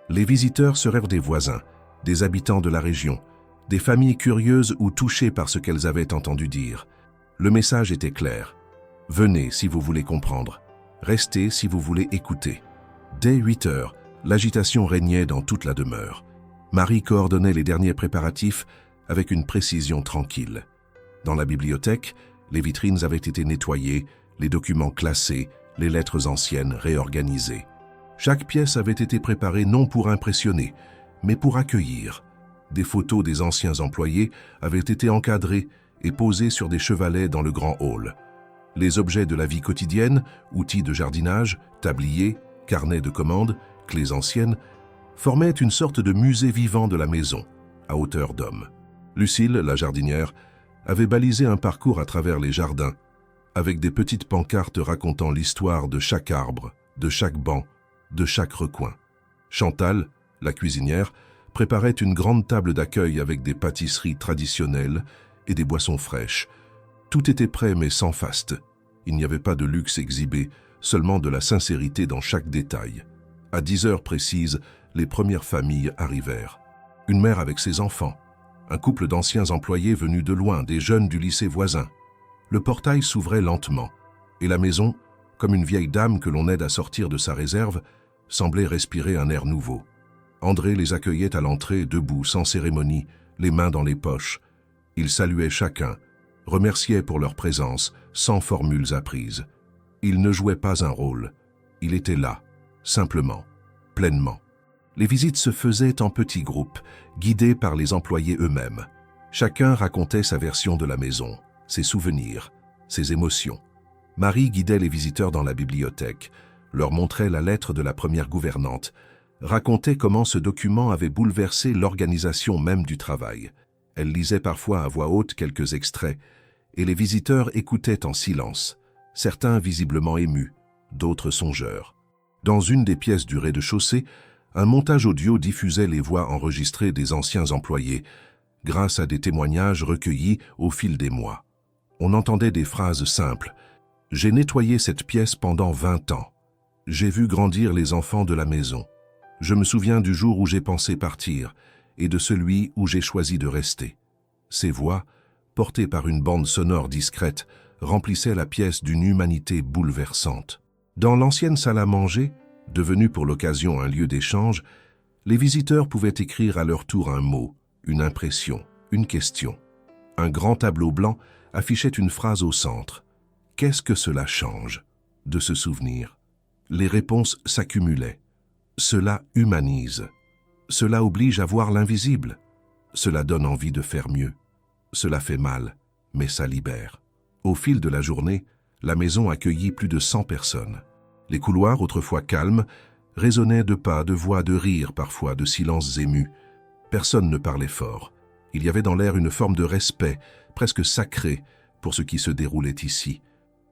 S1: Les visiteurs seraient des voisins, des habitants de la région, des familles curieuses ou touchées par ce qu'elles avaient entendu dire. Le message était clair. Venez si vous voulez comprendre. Restez si vous voulez écouter. Dès 8 heures, l'agitation régnait dans toute la demeure. Marie coordonnait les derniers préparatifs avec une précision tranquille. Dans la bibliothèque, les vitrines avaient été nettoyées, les documents classés, les lettres anciennes réorganisées. Chaque pièce avait été préparée non pour impressionner, mais pour accueillir. Des photos des anciens employés avaient été encadrées et posées sur des chevalets dans le grand hall. Les objets de la vie quotidienne, outils de jardinage, tabliers, carnets de commandes, clés anciennes, formaient une sorte de musée vivant de la maison, à hauteur d'homme. Lucille, la jardinière, avait balisé un parcours à travers les jardins, avec des petites pancartes racontant l'histoire de chaque arbre, de chaque banc, de chaque recoin. Chantal, la cuisinière, préparait une grande table d'accueil avec des pâtisseries traditionnelles et des boissons fraîches. Tout était prêt mais sans faste. Il n'y avait pas de luxe exhibé, seulement de la sincérité dans chaque détail. À 10 heures précises, les premières familles arrivèrent. Une mère avec ses enfants, un couple d'anciens employés venus de loin, des jeunes du lycée voisin. Le portail s'ouvrait lentement, et la maison, comme une vieille dame que l'on aide à sortir de sa réserve, semblait respirer un air nouveau. André les accueillait à l'entrée, debout, sans cérémonie, les mains dans les poches. Il saluait chacun, remerciait pour leur présence, sans formules apprises. Il ne jouait pas un rôle. Il était là, simplement, pleinement. Les visites se faisaient en petits groupes, guidés par les employés eux-mêmes. Chacun racontait sa version de la maison, ses souvenirs, ses émotions. Marie guidait les visiteurs dans la bibliothèque, leur montrait la lettre de la première gouvernante, racontait comment ce document avait bouleversé l'organisation même du travail. Elle lisait parfois à voix haute quelques extraits, et les visiteurs écoutaient en silence, certains visiblement émus, d'autres songeurs. Dans une des pièces du rez-de-chaussée, un montage audio diffusait les voix enregistrées des anciens employés, grâce à des témoignages recueillis au fil des mois. On entendait des phrases simples. « J'ai nettoyé cette pièce pendant 20 ans. J'ai vu grandir les enfants de la maison. Je me souviens du jour où j'ai pensé partir et de celui où j'ai choisi de rester. » Ces voix, portées par une bande sonore discrète, remplissaient la pièce d'une humanité bouleversante. Dans l'ancienne salle à manger, devenue pour l'occasion un lieu d'échange, Les visiteurs pouvaient écrire à leur tour un mot, une impression, une question. Un grand tableau blanc affichait une phrase au centre. « Qu'est-ce que cela change ?» de se souvenir. Les réponses s'accumulaient. Cela humanise. Cela oblige à voir l'invisible. Cela donne envie de faire mieux. Cela fait mal, mais ça libère. Au fil de la journée, la maison accueillit plus de 100 personnes. Les couloirs, autrefois calmes, résonnaient de pas, de voix, de rires parfois, de silences émus. Personne ne parlait fort. Il y avait dans l'air une forme de respect, presque sacré, pour ce qui se déroulait ici.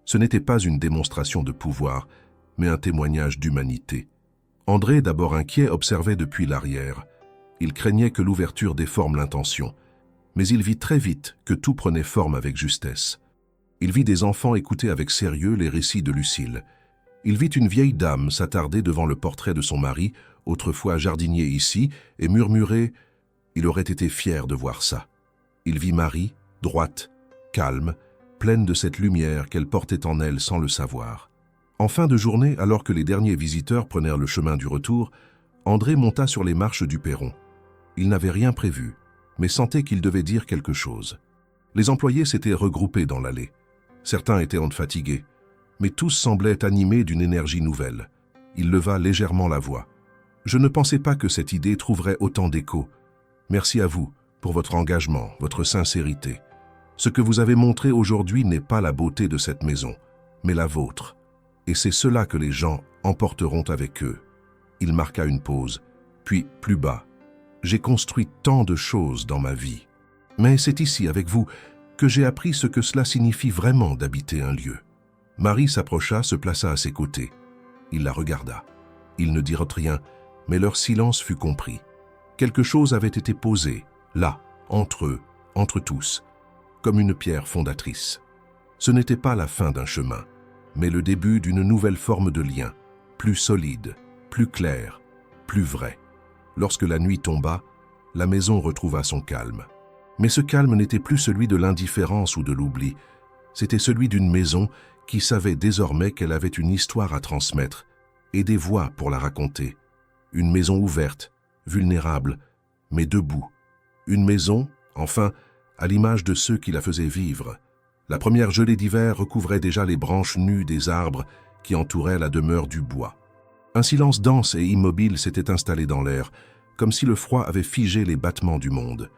S1: Ce n'était pas une démonstration de pouvoir, mais un témoignage d'humanité. André, d'abord inquiet, observait depuis l'arrière. Il craignait que l'ouverture déforme l'intention. Mais il vit très vite que tout prenait forme avec justesse. Il vit des enfants écouter avec sérieux les récits de Lucille. Il vit une vieille dame s'attarder devant le portrait de son mari, autrefois jardinier ici, et murmurer « Il aurait été fier de voir ça ». Il vit Marie, droite, calme, pleine de cette lumière qu'elle portait en elle sans le savoir. En fin de journée, alors que les derniers visiteurs prenaient le chemin du retour, André monta sur les marches du perron. Il n'avait rien prévu, mais sentait qu'il devait dire quelque chose. Les employés s'étaient regroupés dans l'allée. Certains étaient fatigués, mais tous semblaient animés d'une énergie nouvelle. Il leva légèrement la voix. « Je ne pensais pas que cette idée trouverait autant d'écho. Merci à vous pour votre engagement, votre sincérité. Ce que vous avez montré aujourd'hui n'est pas la beauté de cette maison, mais la vôtre. Et c'est cela que les gens emporteront avec eux. » Il marqua une pause, puis plus bas. « J'ai construit tant de choses dans ma vie. Mais c'est ici, avec vous, que j'ai appris ce que cela signifie vraiment d'habiter un lieu. » Marie s'approcha, se plaça à ses côtés. Il la regarda. Ils ne dirent rien, mais leur silence fut compris. Quelque chose avait été posé, là, entre eux, entre tous, comme une pierre fondatrice. Ce n'était pas la fin d'un chemin, mais le début d'une nouvelle forme de lien, plus solide, plus clair, plus vrai. Lorsque la nuit tomba, la maison retrouva son calme. Mais ce calme n'était plus celui de l'indifférence ou de l'oubli. C'était celui d'une maison qui savait désormais qu'elle avait une histoire à transmettre et des voix pour la raconter. Une maison ouverte, vulnérable, mais debout. Une maison, enfin, à l'image de ceux qui la faisaient vivre. La première gelée d'hiver recouvrait déjà les branches nues des arbres qui entouraient la demeure du bois. Un silence dense et immobile s'était installé dans l'air, comme si le froid avait figé les battements du monde.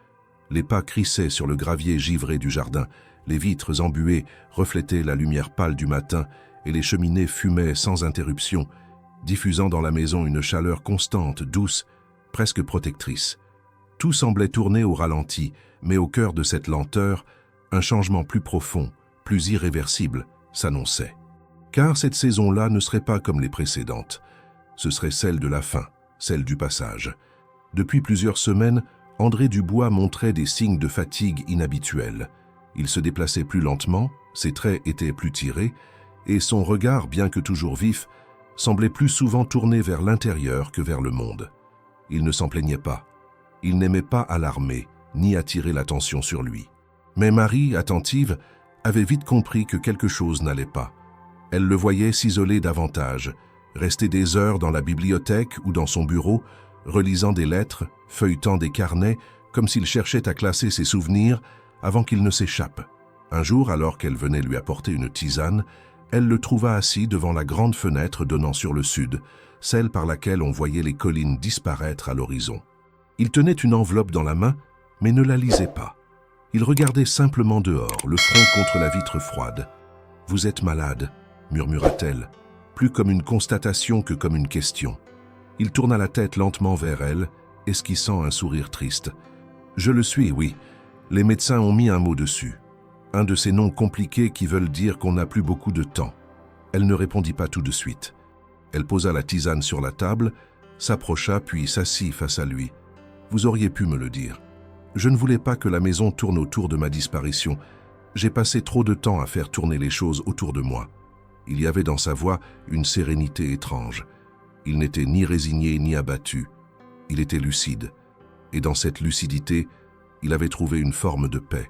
S1: Les pas crissaient sur le gravier givré du jardin, les vitres embuées reflétaient la lumière pâle du matin et les cheminées fumaient sans interruption, diffusant dans la maison une chaleur constante, douce, presque protectrice. Tout semblait tourner au ralenti, mais au cœur de cette lenteur, un changement plus profond, plus irréversible, s'annonçait. Car cette saison-là ne serait pas comme les précédentes. Ce serait celle de la fin, celle du passage. Depuis plusieurs semaines, André Dubois montrait des signes de fatigue inhabituels. Il se déplaçait plus lentement, ses traits étaient plus tirés, et son regard, bien que toujours vif, semblait plus souvent tourné vers l'intérieur que vers le monde. Il ne s'en plaignait pas. Il n'aimait pas alarmer, ni attirer l'attention sur lui. Mais Marie, attentive, avait vite compris que quelque chose n'allait pas. Elle le voyait s'isoler davantage, rester des heures dans la bibliothèque ou dans son bureau, relisant des lettres, feuilletant des carnets, comme s'il cherchait à classer ses souvenirs avant qu'ils ne s'échappent. Un jour, alors qu'elle venait lui apporter une tisane, elle le trouva assis devant la grande fenêtre donnant sur le sud, celle par laquelle on voyait les collines disparaître à l'horizon. Il tenait une enveloppe dans la main, mais ne la lisait pas. Il regardait simplement dehors, le front contre la vitre froide. « Vous êtes malade », murmura-t-elle, plus comme une constatation que comme une question. Il tourna la tête lentement vers elle, esquissant un sourire triste. « Je le suis, oui. Les médecins ont mis un mot dessus. Un de ces noms compliqués qui veulent dire qu'on n'a plus beaucoup de temps. » Elle ne répondit pas tout de suite. Elle posa la tisane sur la table, s'approcha puis s'assit face à lui. « Vous auriez pu me le dire. Je ne voulais pas que la maison tourne autour de ma disparition. J'ai passé trop de temps à faire tourner les choses autour de moi. » Il y avait dans sa voix une sérénité étrange. Il n'était ni résigné ni abattu. Il était lucide. Et dans cette lucidité, il avait trouvé une forme de paix.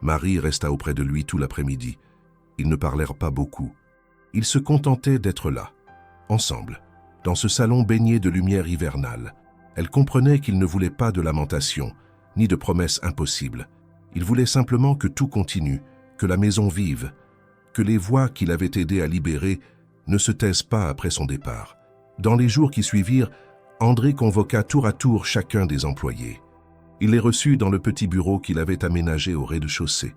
S1: Marie resta auprès de lui tout l'après-midi. Ils ne parlèrent pas beaucoup. Ils se contentaient d'être là, ensemble, dans ce salon baigné de lumière hivernale. Elle comprenait qu'il ne voulait pas de lamentation, ni de promesses impossibles. Il voulait simplement que tout continue, que la maison vive, que les voix qu'il avait aidé à libérer ne se taisent pas après son départ. Dans les jours qui suivirent, André convoqua tour à tour chacun des employés. Il les reçut dans le petit bureau qu'il avait aménagé au rez-de-chaussée,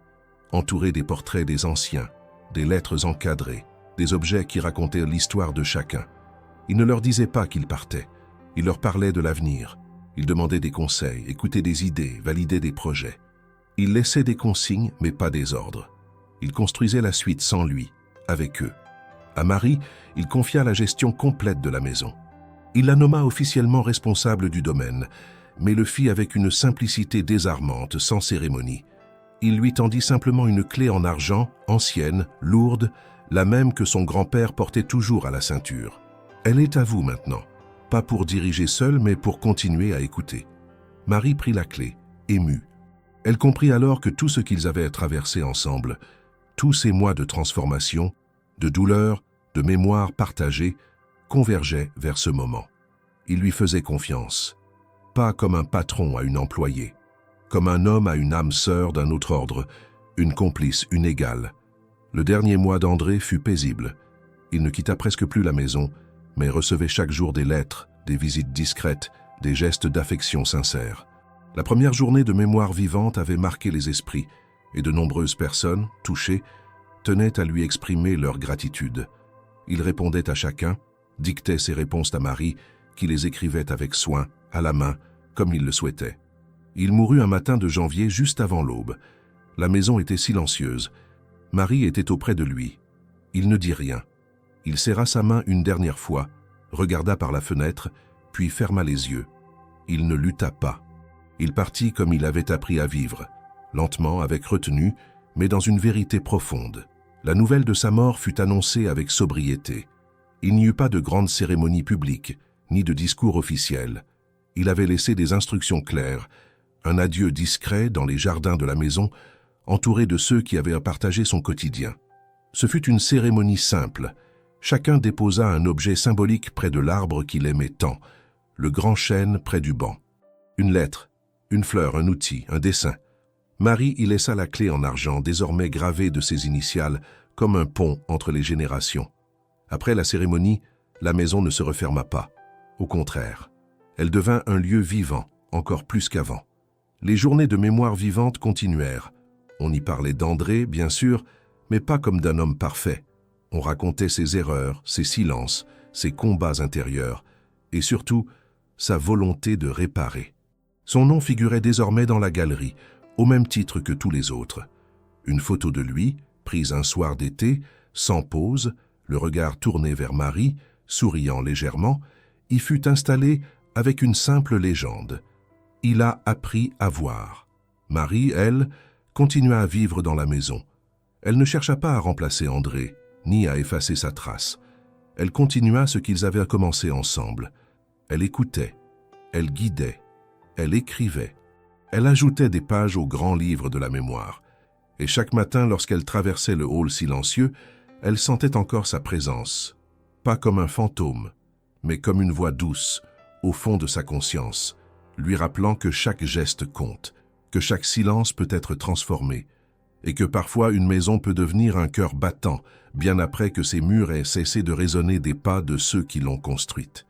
S1: entouré des portraits des anciens, des lettres encadrées, des objets qui racontaient l'histoire de chacun. Il ne leur disait pas qu'il partait. Il leur parlait de l'avenir. Il demandait des conseils, écoutait des idées, validait des projets. Il laissait des consignes, mais pas des ordres. Il construisait la suite sans lui, avec eux. À Marie, il confia la gestion complète de la maison. Il la nomma officiellement responsable du domaine, mais le fit avec une simplicité désarmante, sans cérémonie. Il lui tendit simplement une clé en argent, ancienne, lourde, la même que son grand-père portait toujours à la ceinture. Elle est à vous maintenant, pas pour diriger seule, mais pour continuer à écouter. Marie prit la clé, émue. Elle comprit alors que tout ce qu'ils avaient traversé ensemble, tous ces mois de transformation, de douleur, de mémoire partagée, convergeaient vers ce moment. Il lui faisait confiance, pas comme un patron à une employée, comme un homme à une âme sœur d'un autre ordre, une complice, une égale. Le dernier mois d'André fut paisible. Il ne quitta presque plus la maison, mais recevait chaque jour des lettres, des visites discrètes, des gestes d'affection sincères. La première journée de mémoire vivante avait marqué les esprits, et de nombreuses personnes, touchées, tenaient à lui exprimer leur gratitude. Il répondait à chacun, dictait ses réponses à Marie, qui les écrivait avec soin, à la main, comme il le souhaitait. Il mourut un matin de janvier juste avant l'aube. La maison était silencieuse. Marie était auprès de lui. Il ne dit rien. Il serra sa main une dernière fois, regarda par la fenêtre, puis ferma les yeux. Il ne lutta pas. Il partit comme il avait appris à vivre, lentement, avec retenue, mais dans une vérité profonde. La nouvelle de sa mort fut annoncée avec sobriété. Il n'y eut pas de grande cérémonie publique, ni de discours officiel. Il avait laissé des instructions claires, un adieu discret dans les jardins de la maison, entouré de ceux qui avaient partagé son quotidien. Ce fut une cérémonie simple. Chacun déposa un objet symbolique près de l'arbre qu'il aimait tant, le grand chêne près du banc. Une lettre, une fleur, un outil, un dessin. Marie y laissa la clé en argent, désormais gravée de ses initiales, comme un pont entre les générations. Après la cérémonie, la maison ne se referma pas. Au contraire, elle devint un lieu vivant, encore plus qu'avant. Les journées de mémoire vivante continuèrent. On y parlait d'André, bien sûr, mais pas comme d'un homme parfait. On racontait ses erreurs, ses silences, ses combats intérieurs, et surtout, sa volonté de réparer. Son nom figurait désormais dans la galerie, au même titre que tous les autres. Une photo de lui, prise un soir d'été, sans pause, le regard tourné vers Marie, souriant légèrement, y fut installée avec une simple légende. Il a appris à voir. Marie, elle, continua à vivre dans la maison. Elle ne chercha pas à remplacer André, ni à effacer sa trace. Elle continua ce qu'ils avaient commencé ensemble. Elle écoutait, elle guidait, elle écrivait. Elle ajoutait des pages au grand livre de la mémoire. Et chaque matin, lorsqu'elle traversait le hall silencieux, elle sentait encore sa présence. Pas comme un fantôme, mais comme une voix douce, au fond de sa conscience, lui rappelant que chaque geste compte, que chaque silence peut être transformé, et que parfois une maison peut devenir un cœur battant, bien après que ses murs aient cessé de résonner des pas de ceux qui l'ont construite.